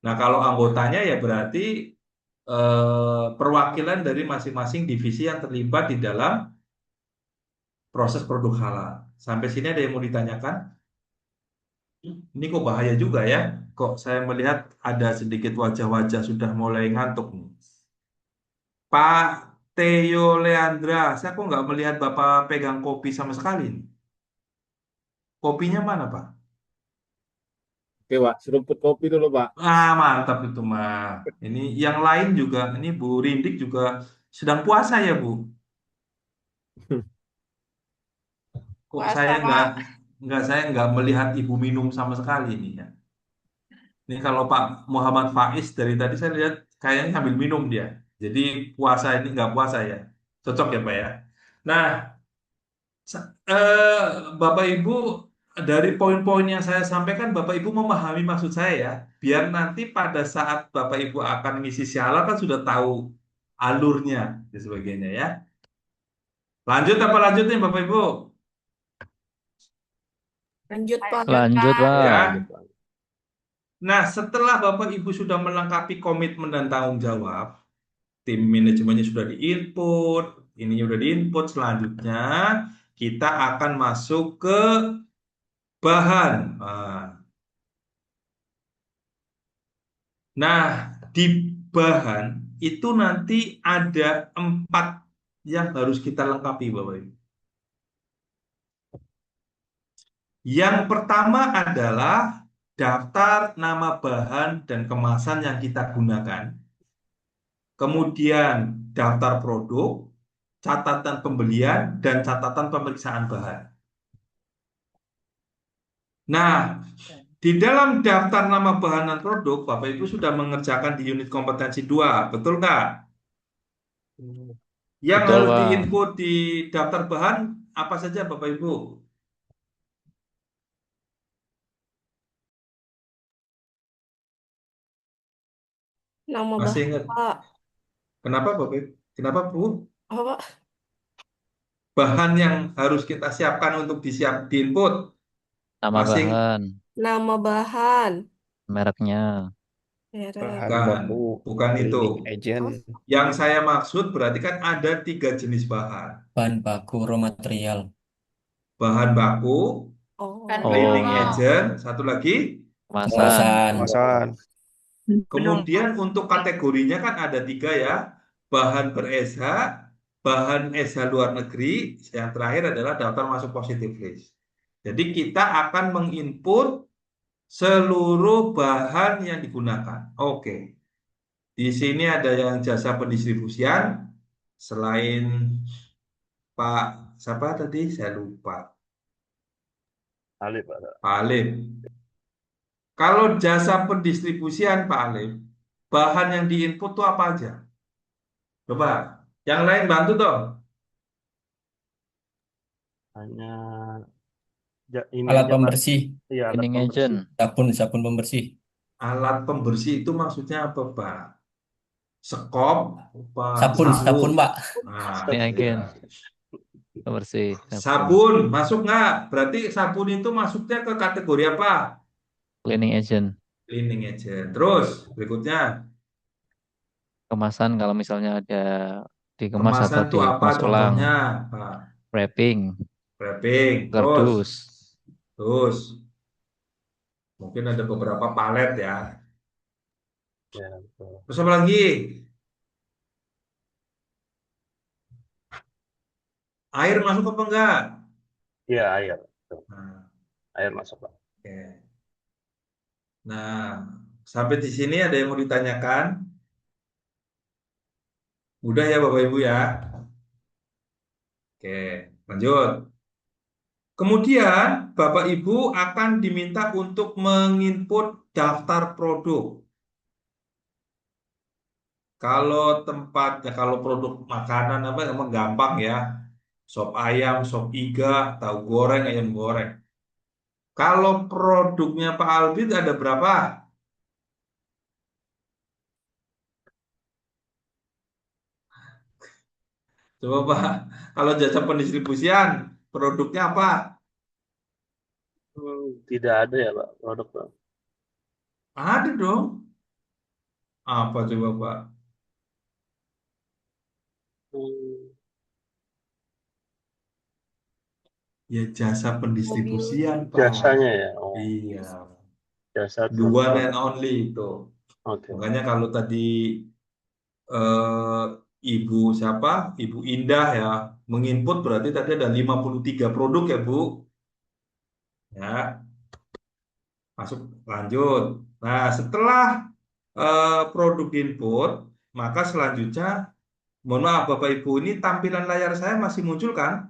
Nah, kalau anggotanya ya berarti perwakilan dari masing-masing divisi yang terlibat di dalam proses produk halal. Sampai sini ada yang mau ditanyakan? Ini kok bahaya juga ya? Kok saya melihat ada sedikit wajah-wajah sudah mulai ngantuk nih. Pak Theo Leandra, saya kok nggak melihat Bapak pegang kopi sama sekali nih. Kopinya mana, Pak? Oke, Pak. Seruput kopi dulu, Pak. Ah, mantap itu mah. Ini yang lain juga, ini Bu Rindik juga sedang puasa ya, Bu? Kok Puasa, saya Pak. saya nggak melihat Ibu minum sama sekali nih ya. Ini kalau Pak Muhammad Faiz dari tadi saya lihat kayaknya sambil minum dia. Jadi puasa ini nggak puasa ya. Cocok ya, Pak ya. Nah, Bapak Ibu, dari poin-poin yang saya sampaikan, Bapak Ibu memahami maksud saya ya. Biar nanti pada saat Bapak Ibu akan ngisi syarat kan sudah tahu alurnya dan sebagainya ya. Lanjut apa lanjut nih Bapak Ibu? Lanjut, Pak. Lanjut, Pak. Ya. Nah, setelah Bapak Ibu sudah melengkapi komitmen dan tanggung jawab, tim manajemennya sudah diinput, ini sudah diinput, selanjutnya kita akan masuk ke bahan. Nah, di bahan itu nanti ada 4 yang harus kita lengkapi, Bapak Ibu. Yang pertama adalah daftar nama bahan dan kemasan yang kita gunakan. Kemudian daftar produk, catatan pembelian, dan catatan pemeriksaan bahan. Nah, di dalam daftar nama bahan dan produk, Bapak Ibu sudah mengerjakan di unit kompetensi 2, betul nggak? Yang Betul, harus Pak. diinput di daftar bahan apa saja Bapak Ibu? Nama Masih bahan, ingat? Pak. Kenapa Bapak Ibu? Kenapa Bu? Apa, Pak? Bahan yang harus kita siapkan untuk diinput. Nama Masih bahan, Nama bahan. mereknya. Merek. Bukan, bukan itu. Agent. Yang saya maksud berarti kan ada 3 jenis bahan. Bahan baku, raw material. Bahan baku, Oh. cleaning Oh. agent, satu lagi. Kemasan. Kemasan. Kemudian untuk kategorinya kan ada 3 ya. Bahan ber-SH, bahan SH luar negeri, yang terakhir adalah daftar masuk positive list. Jadi kita akan menginput seluruh bahan yang digunakan. Oke. Di sini ada yang jasa pendistribusian, selain Pak siapa tadi? Saya lupa. Alif, Pak. Pak Alif. Kalau jasa pendistribusian Pak Alif, bahan yang diinput tuh apa aja? Coba, yang lain bantu dong. Hanya ini Alat aja, Pak. pembersih, Iya, alat Cleaning pembersih. agent. sabun pembersih. Alat pembersih itu maksudnya apa, Pak? Sekop, apa? Sabun Sapu. Pak. Nah, Cleaning agent. iya. Pembersih. Sabun masuk nggak? Berarti sabun itu masuknya ke kategori apa? Cleaning agent. Cleaning agent. Terus berikutnya, Kemasan kalau misalnya ada dikemas atau kemasan itu apa dikemas ulang. contohnya, Pak? Wrapping. Wrapping. Kardus. Terus mungkin ada beberapa palet ya. Ya, betul. Terus apa lagi? Air masuk apa enggak? Iya, air. Betul. Nah, Air masuk, Pak. oke. Nah, sampai di sini ada yang mau ditanyakan? Mudah ya Bapak Ibu ya. Oke, lanjut. Kemudian Bapak Ibu akan diminta untuk menginput daftar produk. Kalau tempat ya kalau produk makanan apa emang gampang ya. Sop ayam, sop iga, tahu goreng, ayam goreng. Kalau produknya Pak Albin ada berapa? Coba Pak, kalau jasa pendistribusian, produknya apa? Tidak ada ya, Pak, produk, Pak. Ada dong. Apa coba Pak? Hmm, Ya jasa pendistribusian Pak. Jasanya ya. Oh, Iya, jasa the one transport. and only itu. Oke. Makanya kalau tadi eh, Ibu siapa? Ibu Indah ya, menginput berarti tadi ada 53 produk ya Bu. Ya, masuk lanjut. Nah, setelah produk input, maka selanjutnya, mohon maaf Bapak Ibu, ini tampilan layar saya masih muncul kan?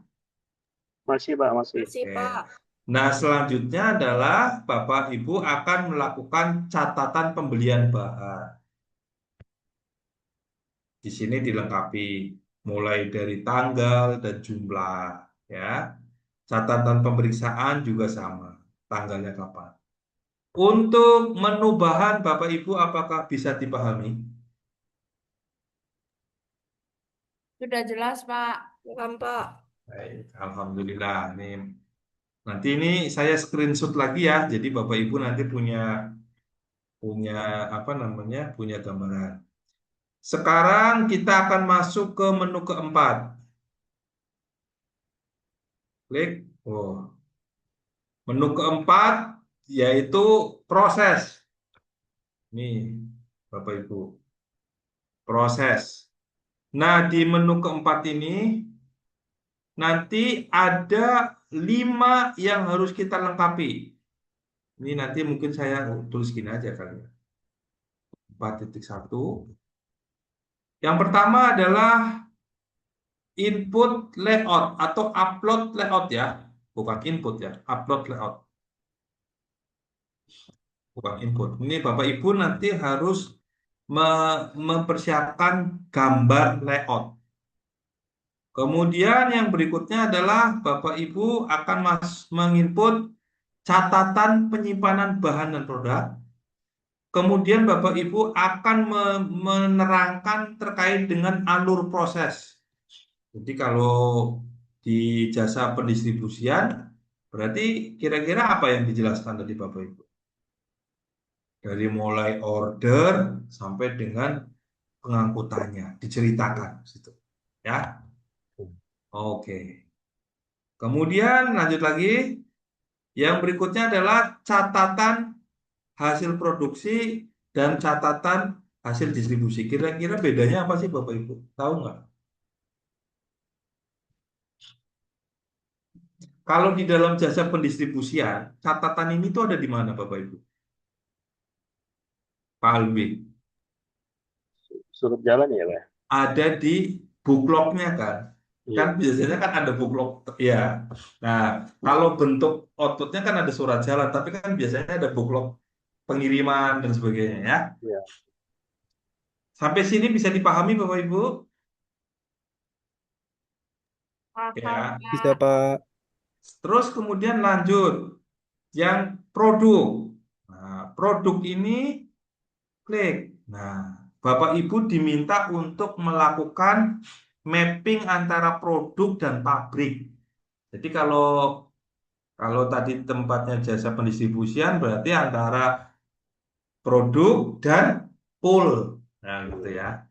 Masih, Pak, masih. Masih, Oke. Pak. Nah, selanjutnya adalah Bapak Ibu akan melakukan catatan pembelian bahan. Di sini dilengkapi mulai dari tanggal dan jumlah, ya. Catatan pemeriksaan juga sama, tanggalnya kapan. Untuk menu bahan, Bapak Ibu, apakah bisa dipahami? Sudah jelas, Pak. Pak. Baik, alhamdulillah. Nanti ini saya screenshot lagi ya. Jadi Bapak Ibu nanti punya punya apa namanya? Punya gambaran. Sekarang kita akan masuk ke menu keempat. Klik. Oh. Menu keempat yaitu proses. Nih, Bapak Ibu. Proses. Nah, di menu keempat ini nanti ada 5 yang harus kita lengkapi. Ini nanti mungkin saya tulis gini aja kali ya. 4.1. Yang pertama adalah input layout atau upload layout ya. Bukan input ya, upload layout. Bukan input. Ini Bapak Ibu nanti harus mempersiapkan gambar layout. Kemudian yang berikutnya adalah Bapak Ibu akan menginput catatan penyimpanan bahan dan produk. Kemudian Bapak Ibu akan menerangkan terkait dengan alur proses. Jadi kalau di jasa pendistribusian, berarti kira-kira apa yang dijelaskan tadi Bapak Ibu? Dari mulai order sampai dengan pengangkutannya, diceritakan situ. Ya. Oke. Kemudian lanjut lagi. Yang berikutnya adalah catatan hasil produksi dan catatan hasil distribusi. Kira-kira bedanya apa sih Bapak Ibu? Tahu nggak? kalau di dalam jasa pendistribusian, catatan ini tuh ada di mana Bapak Ibu? Pak Albi. Surat jalan ya, Pak? Ada di booklognya kan? Kan Iya. biasanya kan ada booklog ya. Nah, kalau bentuk outputnya kan ada surat jalan, tapi kan biasanya ada booklog pengiriman dan sebagainya ya. Iya. Sampai sini bisa dipahami Bapak Ibu? Ya. Bisa, Pak. Terus kemudian lanjut yang produk. Nah, produk ini klik. Nah, Bapak Ibu diminta untuk melakukan mapping antara produk dan pabrik. Jadi kalau tadi tempatnya jasa pendistribusian berarti antara produk dan pool. Nah, gitu ya.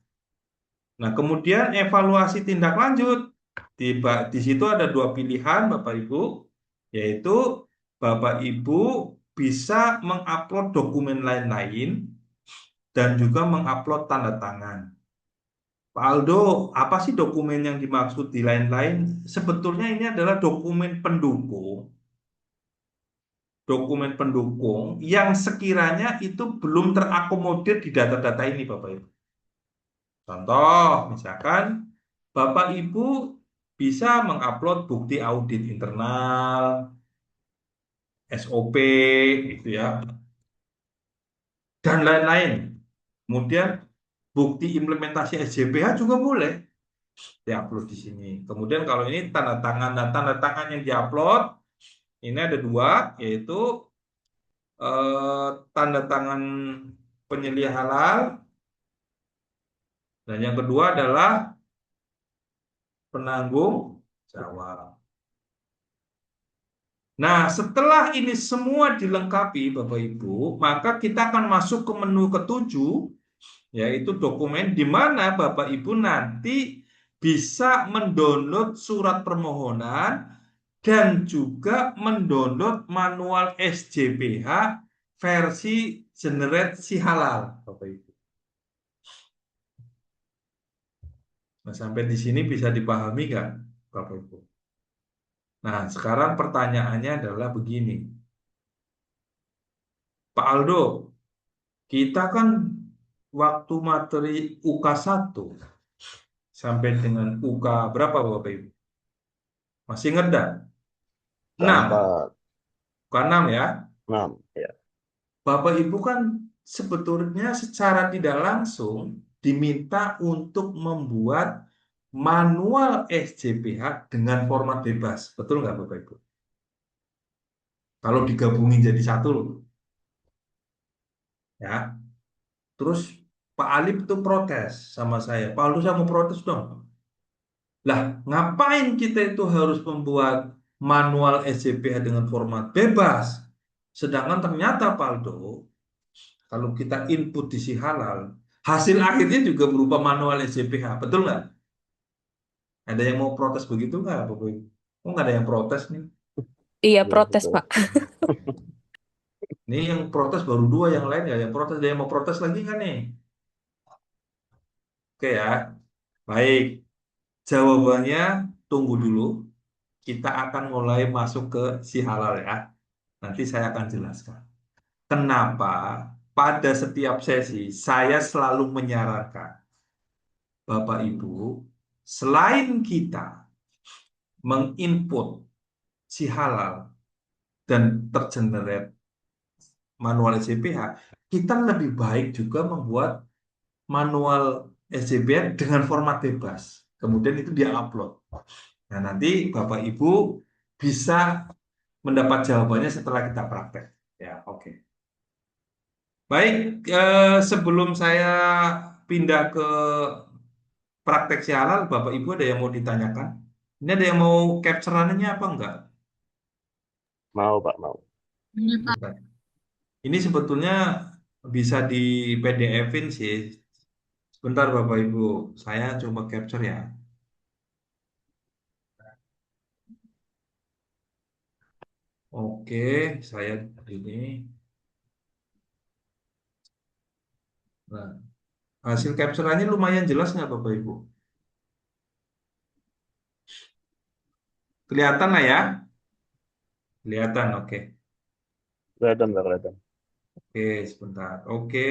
Nah, kemudian evaluasi tindak lanjut. Di situ ada dua pilihan Bapak Ibu, yaitu Bapak Ibu bisa mengupload dokumen lain-lain dan juga mengupload tanda tangan. Pak Aldo, apa sih dokumen yang dimaksud di lain-lain? Sebetulnya ini adalah dokumen pendukung yang sekiranya itu belum terakomodir di data-data ini, Bapak Ibu. Contoh, misalkan Bapak Ibu bisa mengupload bukti audit internal, SOP, gitu ya, dan lain-lain. Kemudian bukti implementasi SJPH juga boleh diupload di sini. Kemudian kalau ini tanda tangan dan tanda tangan yang diupload, ini ada dua, yaitu tanda tangan penyelia halal, dan yang kedua adalah penanggung jawab. Nah, setelah ini semua dilengkapi, Bapak Ibu, maka kita akan masuk ke menu ketujuh, yaitu dokumen di mana Bapak Ibu nanti bisa mendownload surat permohonan dan juga mendownload manual SJPH versi generate si halal, Bapak Ibu. Nah, sampai di sini bisa dipahami nggak, Bapak Ibu? Nah, sekarang pertanyaannya adalah begini. Pak Aldo, kita kan waktu materi UK 1 sampai dengan UK berapa Bapak Ibu? Masih ingat dah? 6. Keempat. UK 6 ya. 6. Ya. Bapak Ibu kan sebetulnya secara tidak langsung diminta untuk membuat manual SJPH dengan format bebas. Betul nggak Bapak Ibu? Kalau digabungin jadi satu loh. Ya. Terus Pak Alip itu protes sama saya. Pak Aldo, saya mau protes dong. Lah, ngapain kita itu harus membuat manual SJPH dengan format bebas? Sedangkan ternyata Pak Aldo, kalau kita input di si halal, hasil akhirnya juga berupa manual SJPH. Betul nggak? Ada yang mau protes begitu nggak, Bapak Ibu? Oh, nggak ada yang protes nih. Iya, Iya, protes, betul. Pak. Nih yang protes baru dua, yang lain nggak ada yang protes. Ada yang mau protes lagi nggak nih? Oke ya, baik. Jawabannya tunggu dulu. Kita akan mulai masuk ke si halal ya. Nanti saya akan jelaskan. Kenapa pada setiap sesi saya selalu menyarankan Bapak Ibu, selain kita menginput si halal dan tergenerate manual SJPH, kita lebih baik juga membuat manual SJPH dengan format bebas. Kemudian itu dia upload. Nah, nanti Bapak Ibu bisa mendapat jawabannya setelah kita praktek. Ya, oke. Baik, sebelum saya pindah ke praktek si halal, Bapak Ibu ada yang mau ditanyakan? Ini ada yang mau capture-annya apa enggak? Mau, Pak, mau. Bukan. Ini sebetulnya bisa di PDF-in sih. Sebentar Bapak Ibu, saya coba capture ya. Oke, saya ini. Nah, hasil capture-annya lumayan jelas nggak Bapak Ibu? Kelihatan lah ya. Kelihatan, oke. Kelihatan, nggak kelihatan? Oke, sebentar. Oke,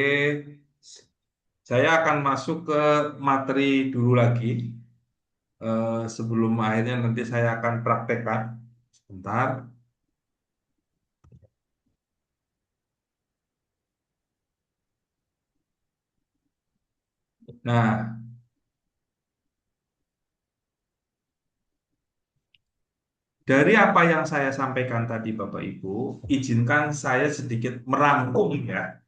saya akan masuk ke materi dulu lagi. Sebelum akhirnya nanti saya akan praktekkan. Sebentar. Nah, dari apa yang saya sampaikan tadi, Bapak Ibu, izinkan saya sedikit merangkum ya.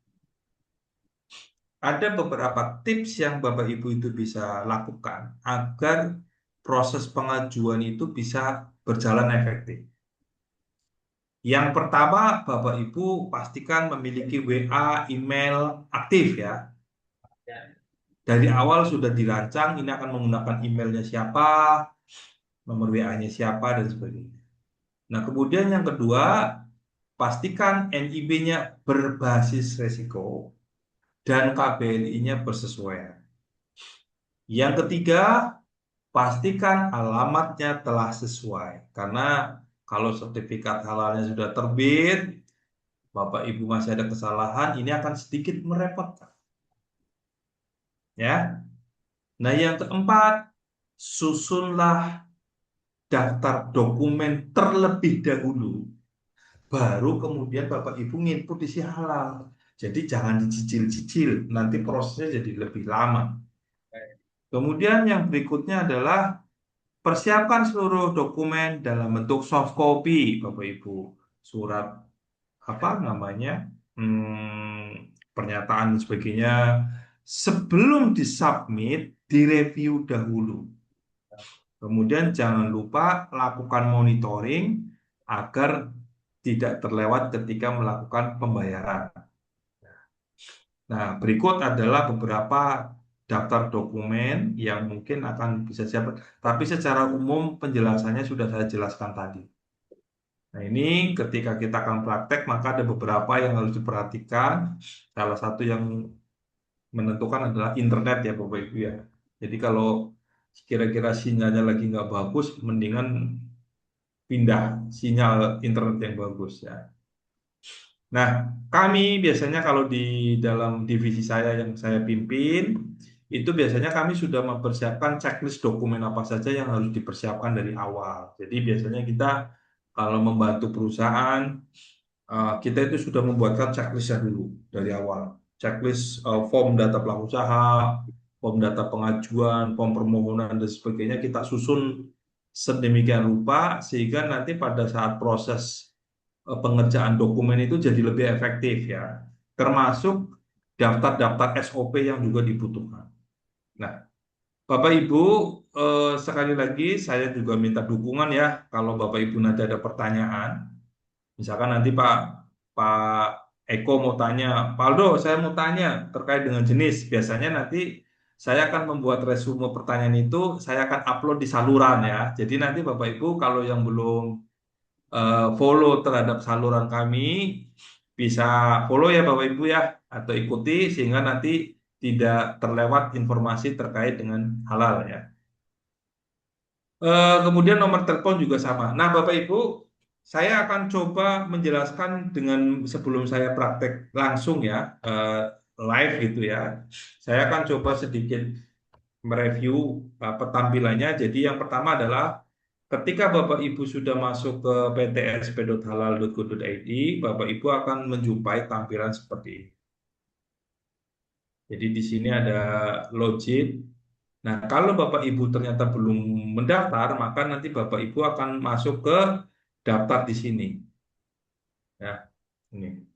Ada beberapa tips yang Bapak Ibu itu bisa lakukan agar proses pengajuan itu bisa berjalan efektif. Yang pertama, Bapak Ibu pastikan memiliki WA, email aktif ya. Dari awal sudah dirancang, ini akan menggunakan emailnya siapa, nomor WA-nya siapa, dan sebagainya. Nah, kemudian yang kedua, pastikan NIB-nya berbasis resiko dan KBLI-nya bersesuaian. Yang ketiga, pastikan alamatnya telah sesuai. Karena kalau sertifikat halalnya sudah terbit, Bapak Ibu masih ada kesalahan, ini akan sedikit merepotkan. Ya. Nah, yang keempat, susunlah daftar dokumen terlebih dahulu. Baru kemudian Bapak Ibu nginput isi halal. Jadi jangan dicicil-cicil, nanti prosesnya jadi lebih lama. Kemudian yang berikutnya adalah persiapkan seluruh dokumen dalam bentuk soft copy, Bapak Ibu. Surat apa namanya, pernyataan dan sebagainya. Sebelum disubmit, direview dahulu. Kemudian jangan lupa lakukan monitoring agar tidak terlewat ketika melakukan pembayaran. Nah, berikut adalah beberapa daftar dokumen yang mungkin akan bisa siap, tapi secara umum penjelasannya sudah saya jelaskan tadi. Nah, ini ketika kita akan praktek, maka ada beberapa yang harus diperhatikan. Salah satu yang menentukan adalah internet ya, Bapak Ibu ya. Jadi kalau kira-kira sinyalnya lagi nggak bagus, mendingan pindah sinyal internet yang bagus ya. Nah, kami biasanya kalau di dalam divisi saya yang saya pimpin, itu biasanya kami sudah mempersiapkan checklist dokumen apa saja yang harus dipersiapkan dari awal. Jadi biasanya kita kalau membantu perusahaan, kita itu sudah membuatkan checklistnya dulu dari awal. Checklist form data pelaku usaha, form data pengajuan, form permohonan dan sebagainya kita susun sedemikian rupa sehingga nanti pada saat proses pengerjaan dokumen itu jadi lebih efektif ya. Termasuk daftar-daftar SOP yang juga dibutuhkan. Nah, Bapak Ibu, sekali lagi saya juga minta dukungan ya kalau Bapak Ibu nanti ada pertanyaan. Misalkan nanti Pak Eko mau tanya, Paldo, saya mau tanya terkait dengan jenis. Biasanya nanti saya akan membuat resume pertanyaan itu, saya akan upload di saluran ya. Jadi nanti Bapak Ibu kalau yang belum follow terhadap saluran kami, bisa follow ya Bapak Ibu ya, atau ikuti sehingga nanti tidak terlewat informasi terkait dengan halal ya. Kemudian nomor telepon juga sama. Nah, Bapak Ibu, saya akan coba menjelaskan dengan sebelum saya praktek langsung ya, live gitu ya. Saya akan coba sedikit mereview tampilannya. Jadi yang pertama adalah ketika Bapak Ibu sudah masuk ke ptsp.halal.go.id, Bapak Ibu akan menjumpai tampilan seperti ini. Jadi di sini ada login. Nah, kalau Bapak Ibu ternyata belum mendaftar, maka nanti Bapak Ibu akan masuk ke daftar di sini. Ya, ini.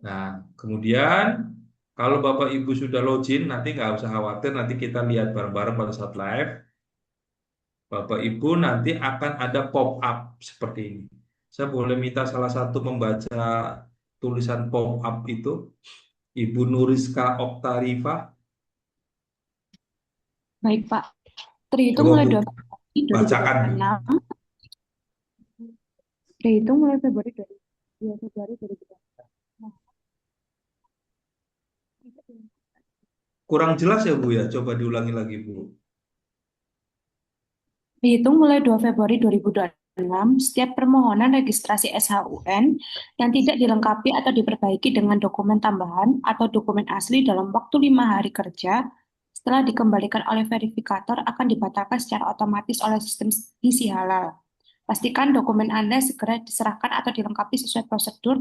Nah, kemudian kalau Bapak Ibu sudah login, nanti nggak usah khawatir, nanti kita lihat bareng-bareng pada saat live. Bapak Ibu nanti akan ada pop-up seperti ini. Saya boleh minta salah satu membaca tulisan pop-up itu, Ibu Nuriska Oktarifa. Baik, Pak. Terhitung Coba mulai Bu, bacakan Bu. 2026. Terhitung mulai Februari 2026. Kurang jelas ya Bu ya, coba diulangi lagi Bu. Dihitung mulai 2 Februari 2026, setiap permohonan registrasi SHUN yang tidak dilengkapi atau diperbaiki dengan dokumen tambahan atau dokumen asli dalam waktu 5 hari kerja setelah dikembalikan oleh verifikator akan dibatalkan secara otomatis oleh sistem isi halal. Pastikan dokumen Anda segera diserahkan atau dilengkapi sesuai prosedur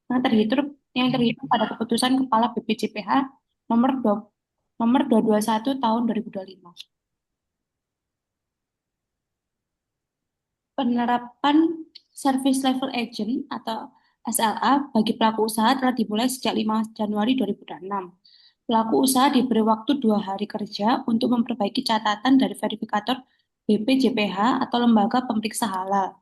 yang terhitung pada keputusan Kepala BPJPH nomor 221 tahun 2025. Penerapan Service Level Agent atau SLA bagi pelaku usaha telah dimulai sejak 5 Januari 2026. Pelaku usaha diberi waktu 2 hari kerja untuk memperbaiki catatan dari verifikator BPJPH atau lembaga pemeriksa halal.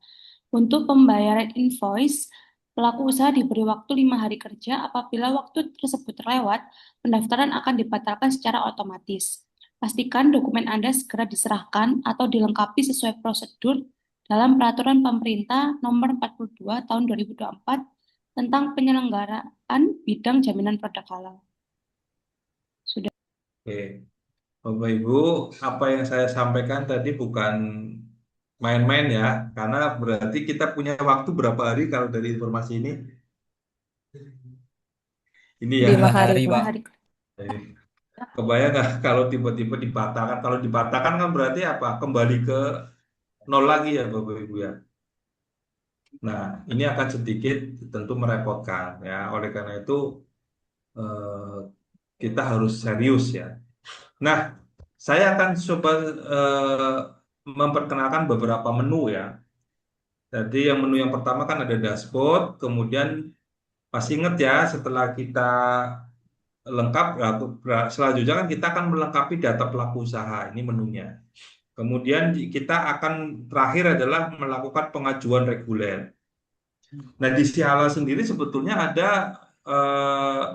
Untuk pembayaran invoice, pelaku usaha diberi waktu 5 hari kerja. Apabila waktu tersebut terlewat, pendaftaran akan dibatalkan secara otomatis. Pastikan dokumen Anda segera diserahkan atau dilengkapi sesuai prosedur dalam Peraturan Pemerintah Nomor 42 Tahun 2024 tentang penyelenggaraan bidang jaminan produk halal. Sudah. Oke, Bapak Ibu, apa yang saya sampaikan tadi bukan main-main ya, karena berarti kita punya waktu berapa hari kalau dari informasi ini? Ini ya, 5 hari, hari, 5 Pak. hari. eh, kebayang nggak kalau tiba-tiba dibatalkan? Kalau dibatalkan kan berarti apa? Kembali ke nol lagi ya Bapak Ibu ya. Nah, ini akan sedikit tentu merepotkan ya. Oleh karena itu eh, kita harus serius ya. Nah, saya akan coba memperkenalkan beberapa menu ya. Jadi yang menu yang pertama kan ada dashboard, kemudian pasti ingat ya setelah kita lengkap, selanjutnya kan kita akan melengkapi data pelaku usaha, ini menunya. Kemudian kita akan terakhir adalah melakukan pengajuan reguler. Nah di Sihala sendiri sebetulnya ada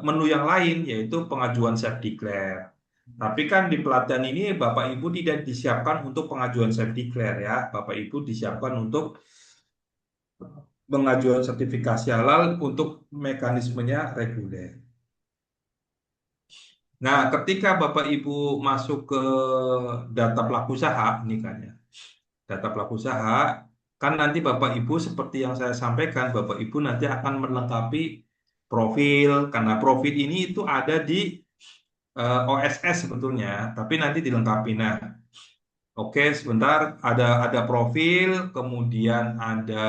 menu yang lain yaitu pengajuan self declare. Tapi kan di pelatihan ini Bapak Ibu tidak disiapkan untuk pengajuan self declare ya. Bapak Ibu disiapkan untuk pengajuan sertifikasi halal untuk mekanismenya reguler. Nah, ketika Bapak Ibu masuk ke data pelaku usaha, ini kan ya, data pelaku usaha, kan nanti Bapak Ibu seperti yang saya sampaikan, Bapak Ibu nanti akan melengkapi profil, karena profil ini itu ada di OSS sebetulnya, tapi nanti dilengkapi. Nah, oke, sebentar, ada profil, kemudian ada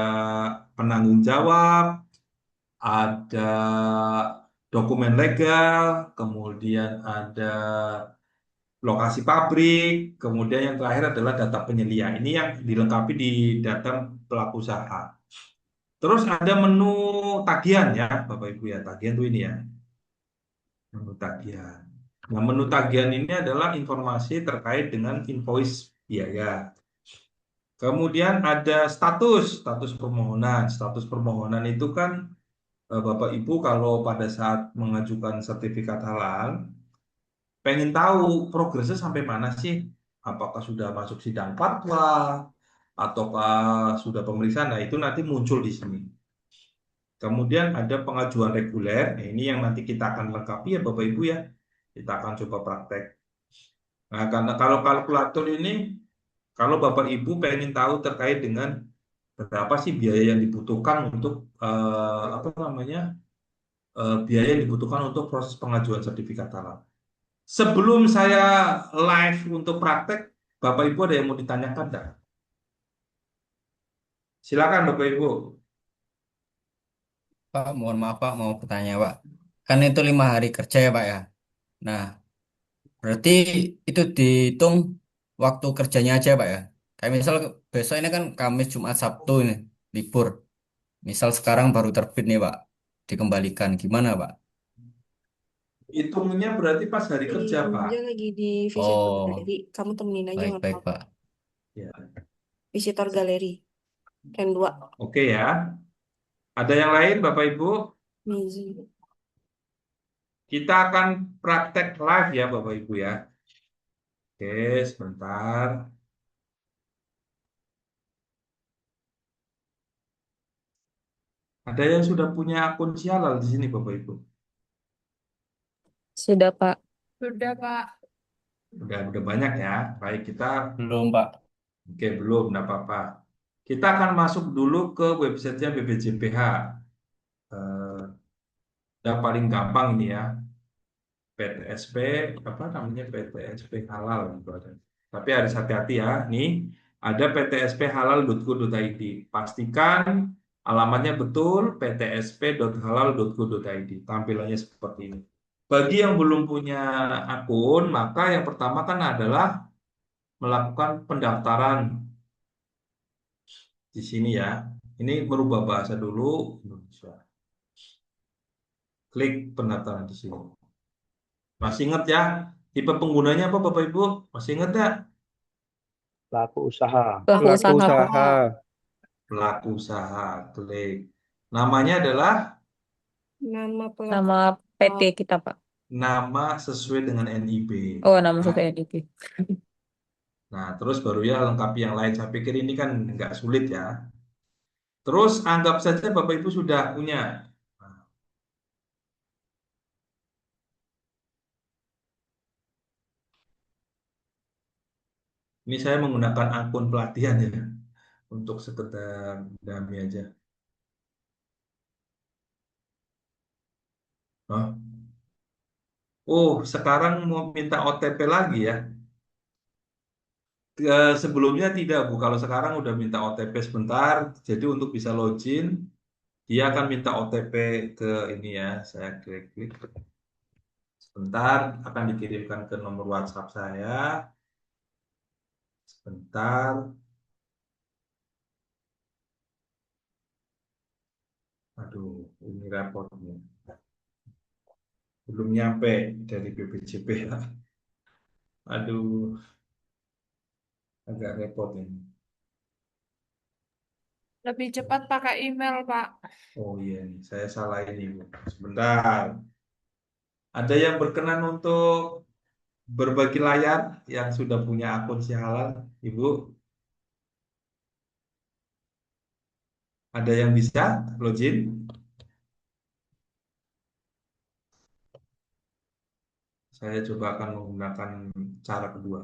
penanggung jawab, ada dokumen legal, kemudian ada lokasi pabrik, kemudian yang terakhir adalah data penyelia. Ini yang dilengkapi di data pelaku usaha. Terus ada menu tagihan ya, Bapak Ibu ya. Tagihan tuh ini ya, menu tagihan. Nah, menu tagihan ini adalah informasi terkait dengan invoice biaya. Kemudian ada status permohonan. Status permohonan itu kan Bapak Ibu kalau pada saat mengajukan sertifikat halal, pengen tahu progresnya sampai mana sih? Apakah sudah masuk sidang fatwa, ataukah sudah pemeriksaan? Nah, itu nanti muncul di sini. Kemudian ada pengajuan reguler. Nah, ini yang nanti kita akan lengkapi ya Bapak Ibu ya. Kita akan coba praktek. Nah, karena kalau kalkulator ini, kalau Bapak Ibu pengen tahu terkait dengan berapa sih biaya yang dibutuhkan untuk apa namanya biaya yang dibutuhkan untuk proses pengajuan sertifikat halal. Sebelum saya live untuk praktek, Bapak Ibu ada yang mau ditanyakan enggak? Silakan Bapak Ibu. Pak, mohon maaf Pak, mau bertanya Pak. Kan itu 5 hari kerja ya Pak ya. Nah, berarti itu dihitung waktu kerjanya aja Pak ya. Kayak misal besok ini kan Kamis, Jumat, Sabtu ini libur. Misal sekarang baru terbit nih Pak, dikembalikan gimana Pak? Hitungnya berarti pas hari kerja, Pak. Dia lagi di visitor Oh, galeri. Kamu temenin aja nggak baik-baik apa-apa. Pak. Ya. Visitor galeri. Yang 2. Oke ya. Ada yang lain Bapak Ibu? Mizi. Kita akan praktek live ya Bapak Ibu ya. Oke, sebentar. Ada yang sudah punya akun Sialal di sini Bapak Ibu? Sudah, Pak. Sudah, Pak. Udah banyak ya. Baik, kita Belum Pak. Oke, belum, enggak apa-apa. Kita akan masuk dulu ke websitenya BPJPH. Eh, yang paling gampang ini ya, PTSP, apa namanya, PTSP halal gitu ada. Tapi harus hati-hati ya, nih ada ptsphalal.co.id. Pastikan alamatnya betul, ptsp.halal.co.id. Tampilannya seperti ini. Bagi yang belum punya akun, maka yang pertama kan adalah melakukan pendaftaran di sini ya. Ini merubah bahasa dulu Indonesia. Klik pendaftaran di sini. Masih ingat ya? Tipe penggunanya apa Bapak Ibu? Masih ingat ya? Pelaku usaha. Pelaku Pelaku usaha, Pak. usaha. Pelaku usaha. Klik. Namanya adalah Nama pelaku. Nama PT kita, Pak. nama sesuai dengan NIB. Oh, nama Nah, satu NIP. nah, terus baru ya lengkapi yang lain. Saya pikir ini kan nggak sulit ya. Terus anggap saja Bapak Ibu sudah punya. Nah, ini saya menggunakan akun pelatihan ya. Untuk sekedar dummy aja. Oh, sekarang mau minta OTP lagi ya. Sebelumnya tidak, Bu. Kalau sekarang udah minta OTP sebentar, jadi untuk bisa login, dia akan minta OTP ke ini ya. Saya klik-klik. Sebentar, akan dikirimkan ke nomor WhatsApp saya. Sebentar. Aduh, ini rapotnya. Belum nyampe dari BPJP ya. Aduh, agak repot ini. Lebih cepat pakai email, Pak. Oh iya, nih, saya salah ini, Bu. Sebentar. Ada yang berkenan untuk berbagi layar yang sudah punya akun si halal, Ibu? Ada yang bisa login? Saya coba akan menggunakan cara kedua.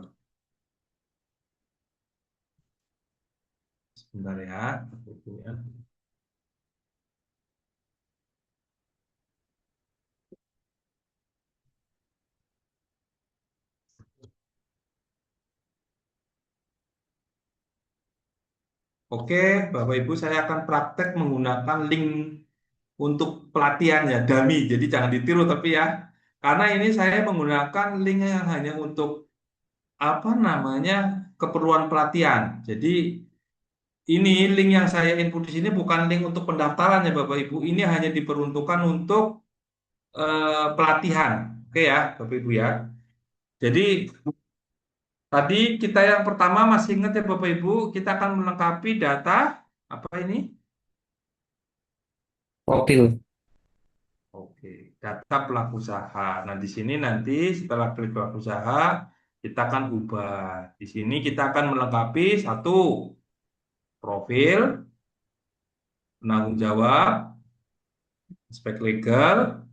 Sebentar ya. Oke, Bapak Ibu, saya akan praktek menggunakan link untuk pelatihan ya, dummy. Jadi jangan ditiru tapi ya. Karena ini saya menggunakan link yang hanya untuk apa namanya keperluan pelatihan. Jadi ini link yang saya input di sini bukan link untuk pendaftaran ya Bapak Ibu. Ini hanya diperuntukkan untuk pelatihan. Oke ya, Bapak Ibu ya. Jadi tadi kita yang pertama masih ingat ya Bapak Ibu, kita akan melengkapi data apa ini? Profil. Oke, data pelaku usaha. Nah, di sini nanti setelah klik pelaku usaha, kita akan ubah. Di sini kita akan melengkapi satu profil, penanggung jawab, aspek legal,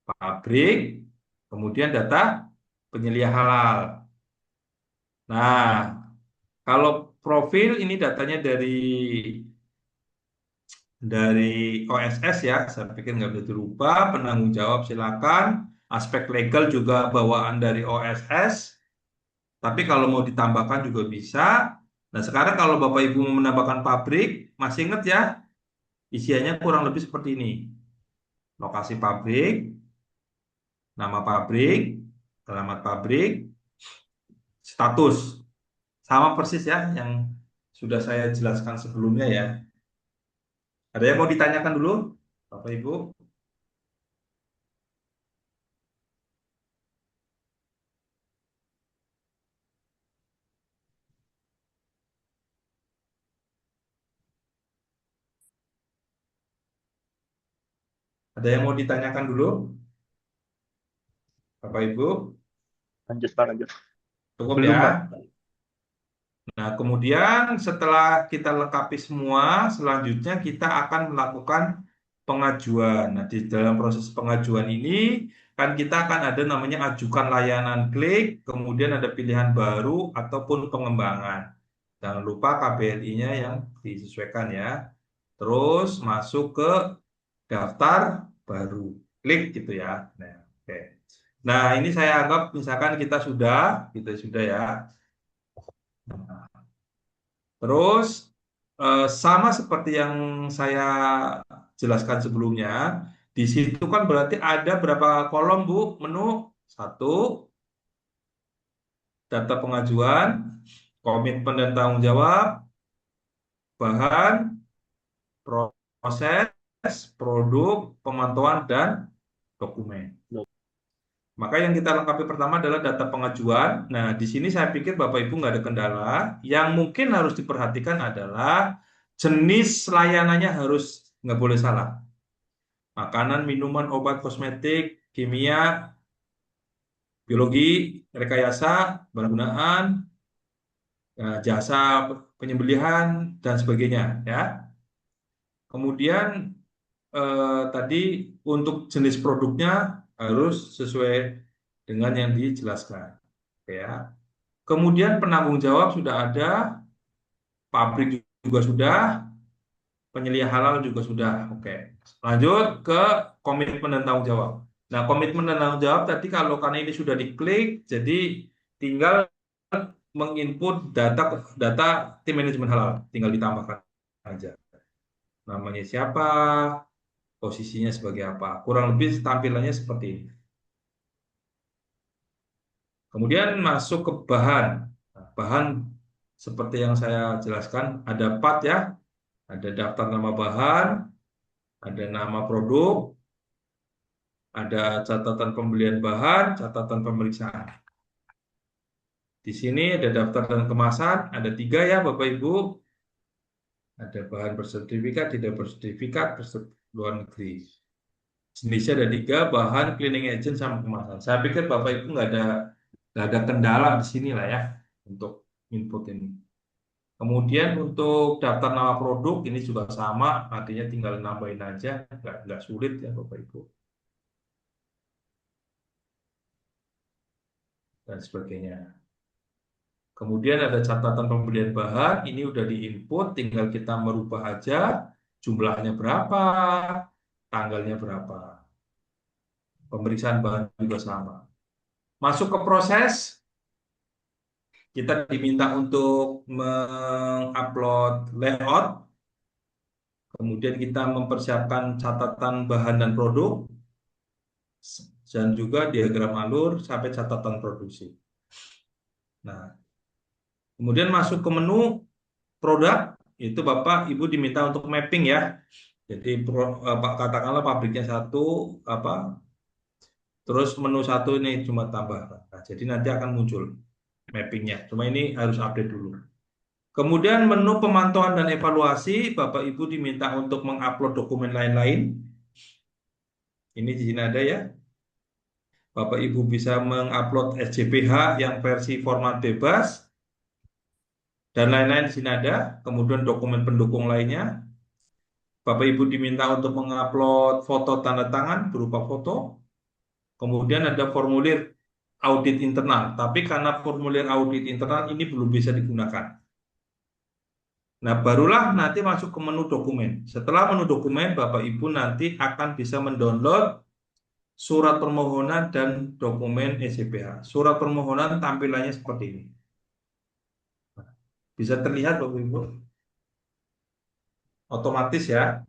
pabrik, kemudian data penyelia halal. Nah, kalau profil ini datanya dari OSS ya, saya pikir nggak bisa dirubah. Penanggung jawab silakan, aspek legal juga bawaan dari OSS. Tapi kalau mau ditambahkan juga bisa. Nah, sekarang kalau Bapak Ibu mau menambahkan pabrik, masih ingat ya, isiannya kurang lebih seperti ini. Lokasi pabrik, nama pabrik, alamat pabrik, status. Sama persis ya yang sudah saya jelaskan sebelumnya ya. Ada yang mau ditanyakan dulu, Bapak Ibu? Ada yang mau ditanyakan dulu, Bapak Ibu? Lanjut, Pak, lanjut. Cukup Belum, ya. Pak. Nah, kemudian setelah kita lengkapi semua, selanjutnya kita akan melakukan pengajuan. Nah, di dalam proses pengajuan ini kan kita akan ada namanya ajukan layanan klik, kemudian ada pilihan baru ataupun pengembangan. Jangan lupa KBRI-nya yang disesuaikan ya. Terus masuk ke daftar baru. Klik gitu ya. Nah, oke. Nah, ini saya anggap misalkan kita sudah ya. Terus sama seperti yang saya jelaskan sebelumnya, di situ kan berarti ada berapa kolom Bu? Menu satu, data pengajuan, komitmen dan tanggung jawab, bahan, proses, produk, pemantauan dan dokumen. Maka yang kita lengkapi pertama adalah data pengajuan. Nah, di sini saya pikir Bapak Ibu nggak ada kendala. Yang mungkin harus diperhatikan adalah jenis layanannya harus nggak boleh salah. Makanan, minuman, obat, kosmetik, kimia, biologi, rekayasa, barang gunaan, jasa penyembelihan dan sebagainya. Ya. Kemudian tadi untuk jenis produknya harus sesuai dengan yang dijelaskan. Ya. Kemudian penanggung jawab sudah ada, pabrik juga sudah, penyelia halal juga sudah. Oke. Lanjut ke komitmen dan tanggung jawab. Nah, komitmen dan tanggung jawab tadi kalau karena ini sudah diklik, jadi tinggal menginput data data tim manajemen halal, tinggal ditambahkan aja. Namanya siapa, posisinya sebagai apa. Kurang lebih tampilannya seperti ini. Kemudian masuk ke bahan. Nah, bahan seperti yang saya jelaskan, ada part ya, ada daftar nama bahan, ada nama produk, ada catatan pembelian bahan, catatan pemeriksaan. Di sini ada daftar dan kemasan, ada 3 ya Bapak Ibu. Ada bahan bersertifikat, tidak bersertifikat, luar negeri. Jenisnya ada 3, bahan, cleaning agent, sama kemasan. Saya pikir Bapak Ibu nggak ada kendala di sini lah ya untuk input ini. Kemudian untuk daftar nama produk ini juga sama, artinya tinggal nambahin aja, nggak sulit ya Bapak Ibu. Dan sebagainya. Kemudian ada catatan pembelian bahan, ini udah diinput, tinggal kita merubah aja jumlahnya berapa, tanggalnya berapa. Pemeriksaan bahan juga sama. Masuk ke proses, kita diminta untuk mengupload layout, kemudian kita mempersiapkan catatan bahan dan produk, dan juga diagram alur sampai catatan produksi. Nah, kemudian masuk ke menu produk, itu Bapak Ibu diminta untuk mapping ya. Jadi katakanlah pabriknya satu, terus menu satu ini cuma tambah. Nah, jadi nanti akan muncul mappingnya. Cuma ini harus update dulu. Kemudian menu pemantauan dan evaluasi, Bapak Ibu diminta untuk mengupload dokumen lain-lain. Ini di sini ada ya. Bapak Ibu bisa mengupload SJPH yang versi format bebas dan lain-lain di sini ada. Kemudian dokumen pendukung lainnya. Bapak Ibu diminta untuk mengupload foto tanda tangan berupa foto. Kemudian ada formulir audit internal, tapi karena formulir audit internal ini belum bisa digunakan. Nah, barulah nanti masuk ke menu dokumen. Setelah menu dokumen, Bapak Ibu nanti akan bisa mendownload surat permohonan dan dokumen SCPH. Surat permohonan tampilannya seperti ini. Bisa terlihat Bapak Ibu? Otomatis ya.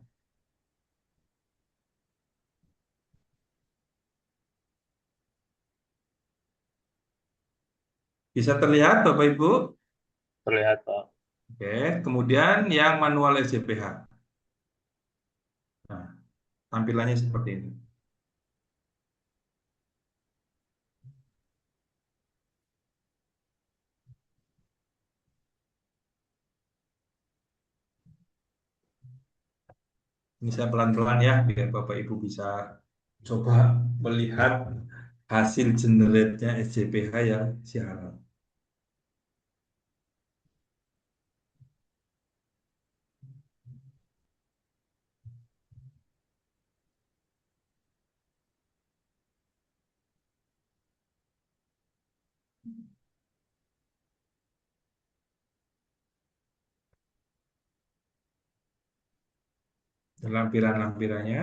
Bisa terlihat Bapak Ibu? Terlihat, Pak. Oke, kemudian yang manual SCPH. Nah, tampilannya seperti ini. Ini saya pelan-pelan ya, biar Bapak Ibu bisa coba melihat hasil generate-nya SCPH yang siaran. lampiran-lampirannya.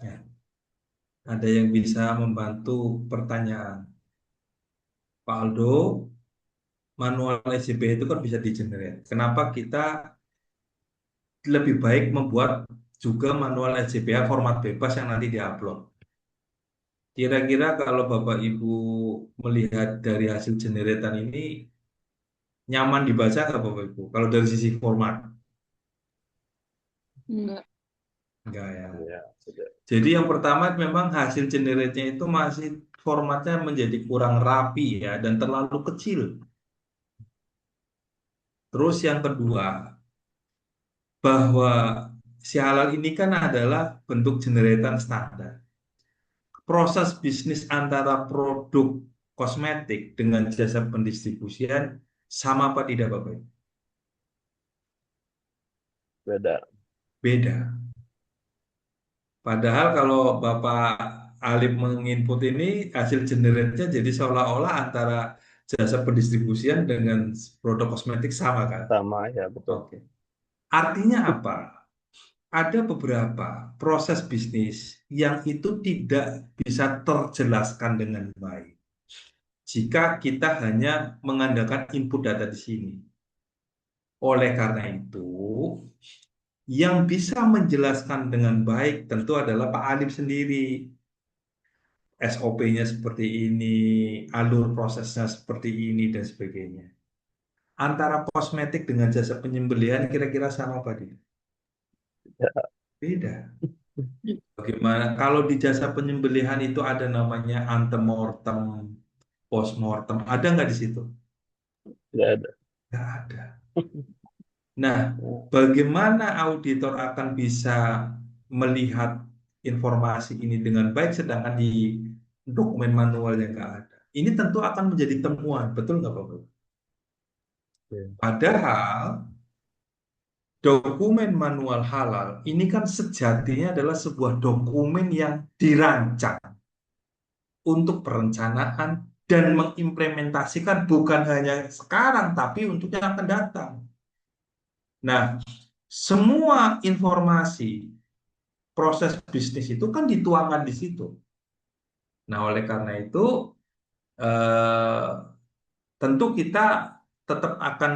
Ya, ada yang bisa membantu pertanyaan. Pak Aldo, manual SJP itu kan bisa di-generate. Kenapa kita lebih baik membuat juga manual SJPH format bebas yang nanti diupload? Kira-kira kalau Bapak Ibu melihat dari hasil generatan ini, nyaman dibaca nggak Bapak Ibu? Kalau dari sisi format, Enggak. enggak ya. Ya, sudah. Jadi yang pertama memang hasil generate-nya itu masih formatnya menjadi kurang rapi ya dan terlalu kecil. Terus yang kedua, bahwa si halal ini kan adalah bentuk generatan standar. Proses bisnis antara produk kosmetik dengan jasa pendistribusian sama apa tidak Bapak Ibu? Beda. Beda. Padahal kalau Bapak Alif menginput ini hasil generate-nya jadi seolah-olah antara jasa pendistribusian dengan produk kosmetik sama kan? Sama ya, betul. Oke. Artinya apa? Ada beberapa proses bisnis yang itu tidak bisa terjelaskan dengan baik jika kita hanya mengandalkan input data di sini. Oleh karena itu, yang bisa menjelaskan dengan baik tentu adalah Pak Alif sendiri. SOP-nya seperti ini, alur prosesnya seperti ini, dan sebagainya. Antara kosmetik dengan jasa penyembelihan kira-kira sama Pak Didi? Ya, Beda. Bagaimana kalau di jasa penyembelihan itu ada namanya antemortem, postmortem, ada nggak di situ? tidak ada. Nggak ada. Nah, bagaimana auditor akan bisa melihat informasi ini dengan baik sedangkan di dokumen manualnya nggak ada? Ini tentu akan menjadi temuan, betul nggak Bapak? Padahal dokumen manual halal ini kan sejatinya adalah sebuah dokumen yang dirancang untuk perencanaan dan mengimplementasikan bukan hanya sekarang tapi untuk yang akan datang. Nah, semua informasi proses bisnis itu kan dituangkan di situ. Nah, oleh karena itu eh, tentu kita tetap akan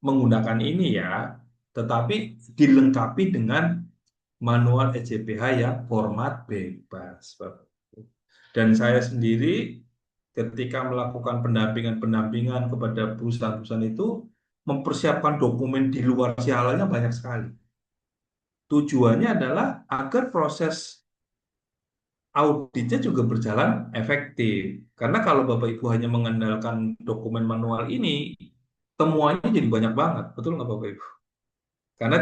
menggunakan ini ya, tetapi dilengkapi dengan manual EJPH yang format bebas. Dan saya sendiri ketika melakukan pendampingan-pendampingan kepada perusahaan-perusahaan itu mempersiapkan dokumen di luar si halalnya banyak sekali. Tujuannya adalah agar proses auditnya juga berjalan efektif. Karena kalau Bapak Ibu hanya mengandalkan dokumen manual ini, temuannya jadi banyak banget. Betul nggak Bapak Ibu? Karena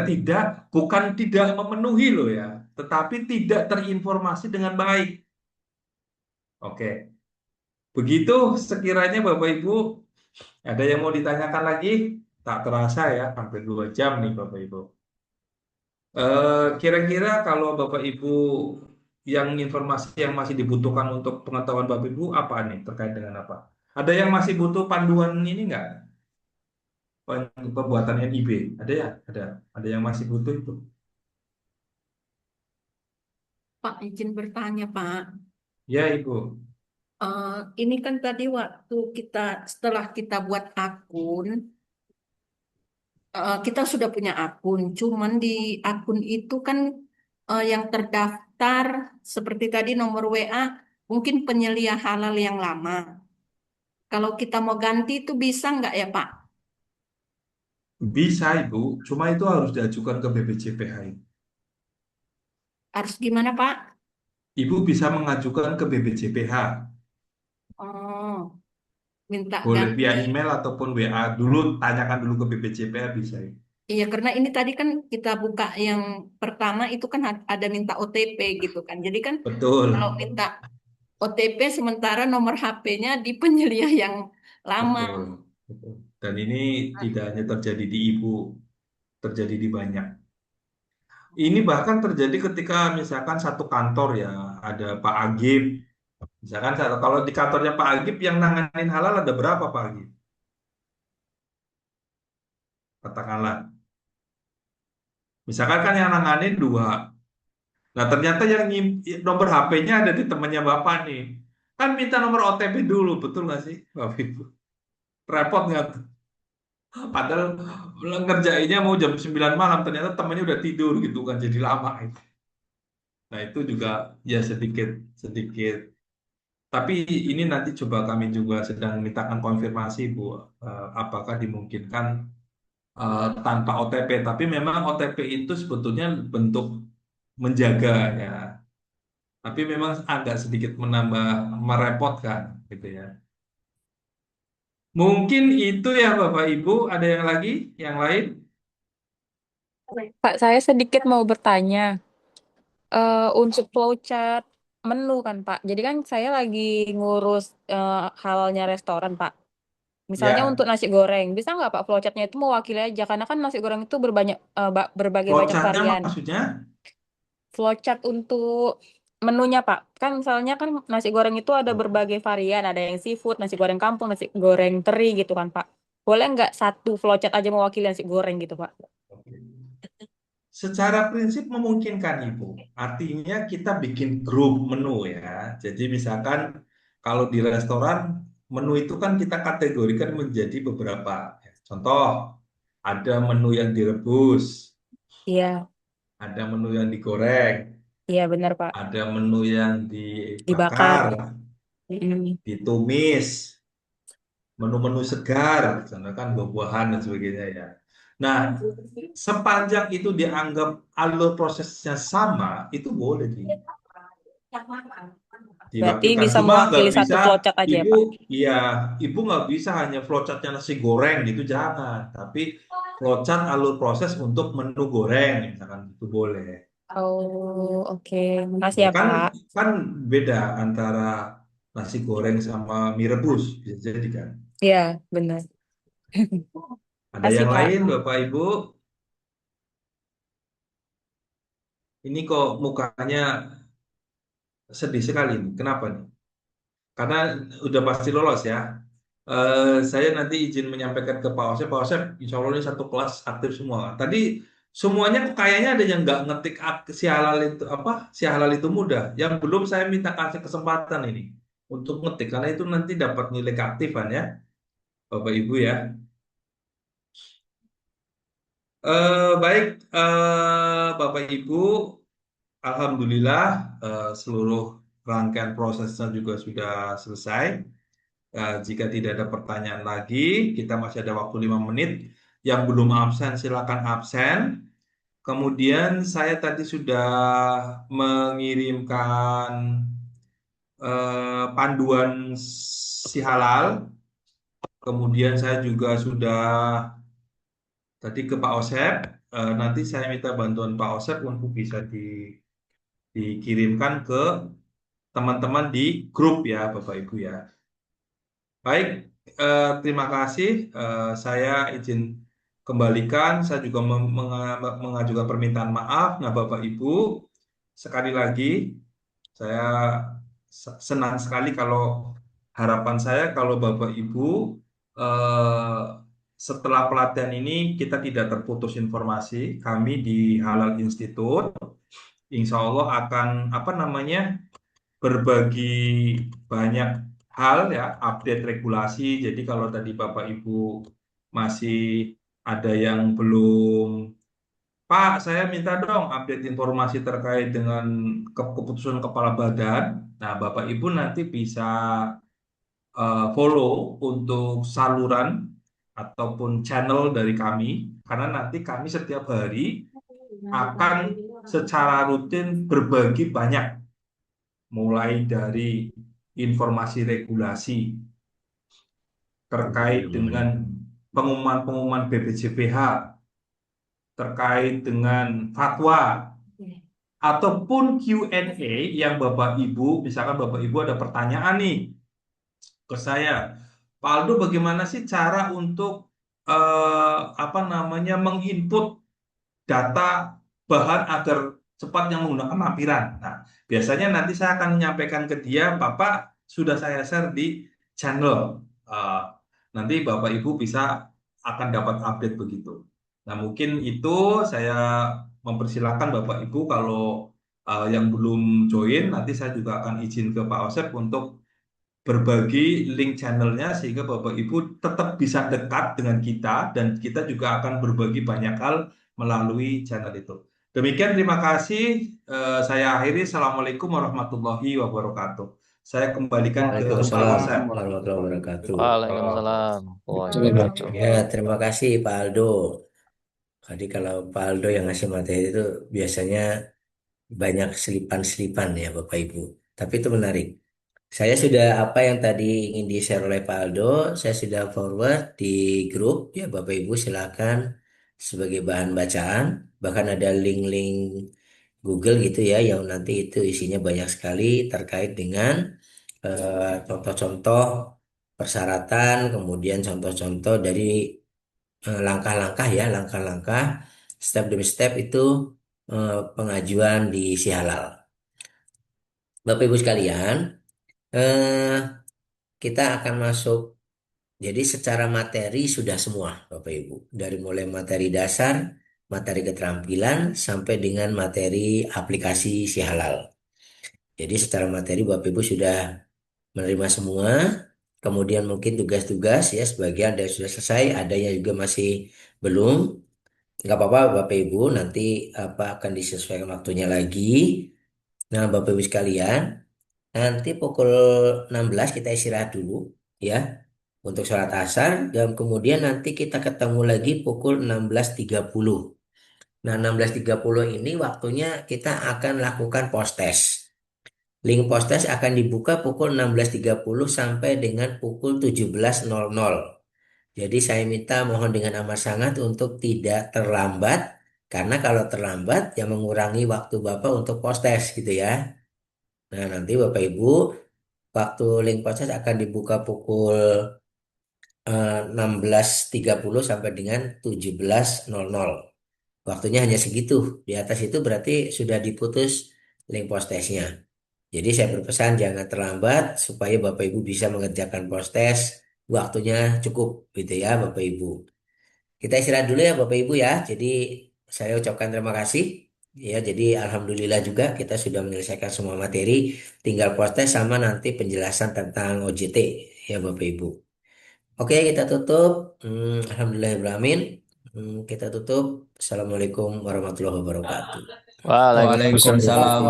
bukan tidak memenuhi loh ya, tetapi tidak terinformasi dengan baik. Oke, begitu sekiranya Bapak Ibu ada yang mau ditanyakan lagi? Tak terasa ya, hampir 2 jam nih Bapak Ibu. Kira-kira kalau Bapak Ibu yang informasi yang masih dibutuhkan untuk pengetahuan Bapak Ibu apa nih terkait dengan apa? Ada yang masih butuh panduan ini nggak? Pembuatan NIB? Ada ya? Ada yang masih butuh itu? Pak, izin bertanya, Pak. Ya, Ibu. Ini kan tadi waktu setelah kita buat akun, kita sudah punya akun. Cuman di akun itu kan yang terdaftar seperti tadi nomor WA, mungkin penyelia halal yang lama. Kalau kita mau ganti itu bisa nggak ya, Pak? Bisa, Ibu. Cuma itu harus diajukan ke BPJPH. Harus gimana, Pak? Ibu bisa mengajukan ke BPJPH. Oh, minta Boleh ganti. via email ataupun WA. Dulu tanyakan dulu ke BPJPH bisa. Iya, karena ini tadi kan kita buka yang pertama itu kan ada minta OTP gitu kan. Jadi kan Betul. kalau minta OTP sementara nomor HP-nya di penyelia yang lama. Betul. Betul. Dan ini tidak hanya terjadi di Ibu, terjadi di banyak. Ini bahkan terjadi ketika misalkan satu kantor ya, ada Pak Agib, Misalkan kalau di kantornya Pak Agip yang nanganin halal ada berapa Pak Agip? Katakanlah. Misalkan kan yang nanganin 2. Nah ternyata yang nomor HP-nya ada di temannya Bapak nih. Kan minta nomor OTP dulu, betul nggak sih Bapak Ibu? Repot nggak tuh? Padahal ngerjainnya mau jam 9 malam, ternyata temannya udah tidur gitu kan, jadi lama itu. Nah itu juga ya sedikit sedikit. Tapi ini nanti coba kami juga sedang mintakan konfirmasi Bu, apakah dimungkinkan tanpa OTP. Tapi memang OTP itu sebetulnya bentuk menjaga ya. Tapi memang agak sedikit menambah merepotkan gitu ya. Mungkin itu ya Bapak Ibu, ada yang lagi, yang lain? Pak, saya sedikit mau bertanya. Untuk flowchart menu kan, Pak. Jadi kan saya lagi ngurus halalnya restoran, Pak. Misalnya Ya, untuk nasi goreng, bisa nggak Pak flowchartnya itu mewakili aja? Karena kan nasi goreng itu berbagai macam flowchartnya varian. maksudnya? Flowchart untuk menunya, Pak. Kan misalnya kan nasi goreng itu ada berbagai varian. Ada yang seafood, nasi goreng kampung, nasi goreng teri gitu kan, Pak. Boleh nggak satu flowchart aja mewakili nasi goreng gitu, Pak? Secara prinsip memungkinkan Ibu. Artinya kita bikin grup menu ya. Jadi misalkan kalau di restoran menu itu kan kita kategorikan menjadi beberapa. Contoh, ada menu yang direbus, Iya, ada menu yang digoreng, iya benar, Pak. ada menu yang Dibakar. dibakar, Mm. ditumis, menu-menu segar, misalkan buah-buahan dan sebagainya ya. Nah, sepanjang itu dianggap alur prosesnya sama, itu boleh Berarti diwakilkan. bisa Cuma nggak mewakili satu bisa, flowchart aja ya, ibu, Pak? ya, ibu nggak bisa hanya flowchartnya nasi goreng gitu, jangan. Tapi flowchart alur proses untuk menu goreng, misalkan itu boleh. Oh, oke. Makasih Ya ya, kan, Pak. kan beda antara nasi goreng sama mie rebus, bisa jadi kan. Iya, benar. Ada Makasih, yang Pak. lain, Bapak Ibu? Ini kok mukanya sedih sekali nih. Kenapa nih? Karena udah pasti lolos ya. Saya nanti izin menyampaikan ke Pak Osep. Pak Osep, insya Allah ini satu kelas aktif semua. Tadi semuanya kok kayaknya ada yang nggak ngetik si halal itu apa? Si halal itu mudah. Yang belum saya minta kasih kesempatan ini untuk ngetik karena itu nanti dapat nilai keaktifan ya, Bapak Ibu ya. Baik, Bapak Ibu, Alhamdulillah seluruh rangkaian prosesnya juga sudah selesai. Jika tidak ada pertanyaan lagi, kita masih ada waktu 5 menit. Yang belum absen, silakan absen. Kemudian saya tadi sudah mengirimkan panduan si halal. Kemudian saya juga sudah tadi ke Pak Osep. Nanti saya minta bantuan Pak Osep untuk bisa dikirimkan ke teman-teman di grup ya, Bapak Ibu ya. Baik, terima kasih. Saya izin kembalikan. Saya juga mengajukan permintaan maaf. Nah, Bapak Ibu, sekali lagi saya senang sekali kalau harapan saya kalau Bapak Ibu eh, setelah pelatihan ini kita tidak terputus informasi. Kami di Halal Institute, insya Allah akan apa namanya berbagi banyak hal ya, update regulasi. Jadi kalau tadi Bapak Ibu masih ada yang belum, Pak, saya minta dong update informasi terkait dengan keputusan kepala badan. Nah, Bapak Ibu nanti bisa follow untuk saluran ataupun channel dari kami, karena nanti kami setiap hari akan secara rutin berbagi banyak mulai dari informasi regulasi terkait dengan pengumuman-pengumuman BPJPH, terkait dengan fatwa, ataupun Q&A yang Bapak Ibu, misalkan Bapak Ibu ada pertanyaan nih ke saya, Pak Aldo bagaimana sih cara untuk apa namanya menginput data bahan agar cepat yang menggunakan lampiran. Nah, biasanya nanti saya akan menyampaikan ke dia, Bapak sudah saya share di channel. Eh, Nanti Bapak Ibu bisa akan dapat update begitu. Nah, mungkin itu saya mempersilahkan Bapak Ibu kalau yang belum join, nanti saya juga akan izin ke Pak Osep untuk berbagi link channelnya sehingga Bapak Ibu tetap bisa dekat dengan kita dan kita juga akan berbagi banyak hal melalui channel itu. Demikian, terima kasih. Saya akhiri. Assalamualaikum warahmatullahi wabarakatuh. Saya kembalikan ke Pak Waalaikumsalam Osep. warahmatullahi wabarakatuh. Waalaikumsalam warahmatullahi wabarakatuh. Ya, terima kasih Pak Aldo. Tadi kalau Pak Aldo yang ngasih materi itu biasanya banyak selipan-selipan ya Bapak Ibu. Tapi itu menarik. Saya sudah apa yang tadi ingin di-share oleh Pak Aldo, saya sudah forward di grup ya Bapak Ibu silakan sebagai bahan bacaan. Bahkan ada link-link Google gitu ya yang nanti itu isinya banyak sekali terkait dengan contoh-contoh persyaratan, kemudian contoh-contoh dari langkah-langkah ya, langkah-langkah step demi step itu pengajuan di si halal. Bapak Ibu sekalian, eh, kita akan masuk. Jadi secara materi sudah semua, Bapak Ibu. Dari mulai materi dasar, materi keterampilan, sampai dengan materi aplikasi si halal. Jadi secara materi Bapak Ibu sudah menerima semua. Kemudian mungkin tugas-tugas ya, sebagian ada yang sudah selesai, ada yang juga masih belum. Nggak apa-apa Bapak Ibu, nanti apa akan disesuaikan waktunya lagi. Nah Bapak Ibu sekalian, nanti pukul 16 kita istirahat dulu ya untuk sholat asar dan kemudian nanti kita ketemu lagi pukul 16.30. Nah 16.30 ini waktunya kita akan lakukan post test. Link post test akan dibuka pukul 16.30 sampai dengan pukul 17.00. Jadi saya minta mohon dengan amat sangat untuk tidak terlambat karena kalau terlambat ya mengurangi waktu Bapak untuk post test gitu ya. Nah nanti Bapak Ibu waktu link post test akan dibuka pukul 16.30 sampai dengan 17.00. Waktunya hanya segitu. Di atas itu berarti sudah diputus link post testnya. Jadi saya berpesan jangan terlambat supaya Bapak Ibu bisa mengerjakan post test. Waktunya cukup gitu ya Bapak Ibu. Kita istirahat dulu ya Bapak Ibu ya. Jadi saya ucapkan terima kasih. Ya, jadi alhamdulillah juga kita sudah menyelesaikan semua materi. Tinggal post test sama nanti penjelasan tentang OJT ya Bapak Ibu. Oke, kita tutup. Alhamdulillahirrahmanirrahim. Kita tutup. Assalamualaikum warahmatullahi wabarakatuh. Waalaikumsalam. Waalaikumsalam.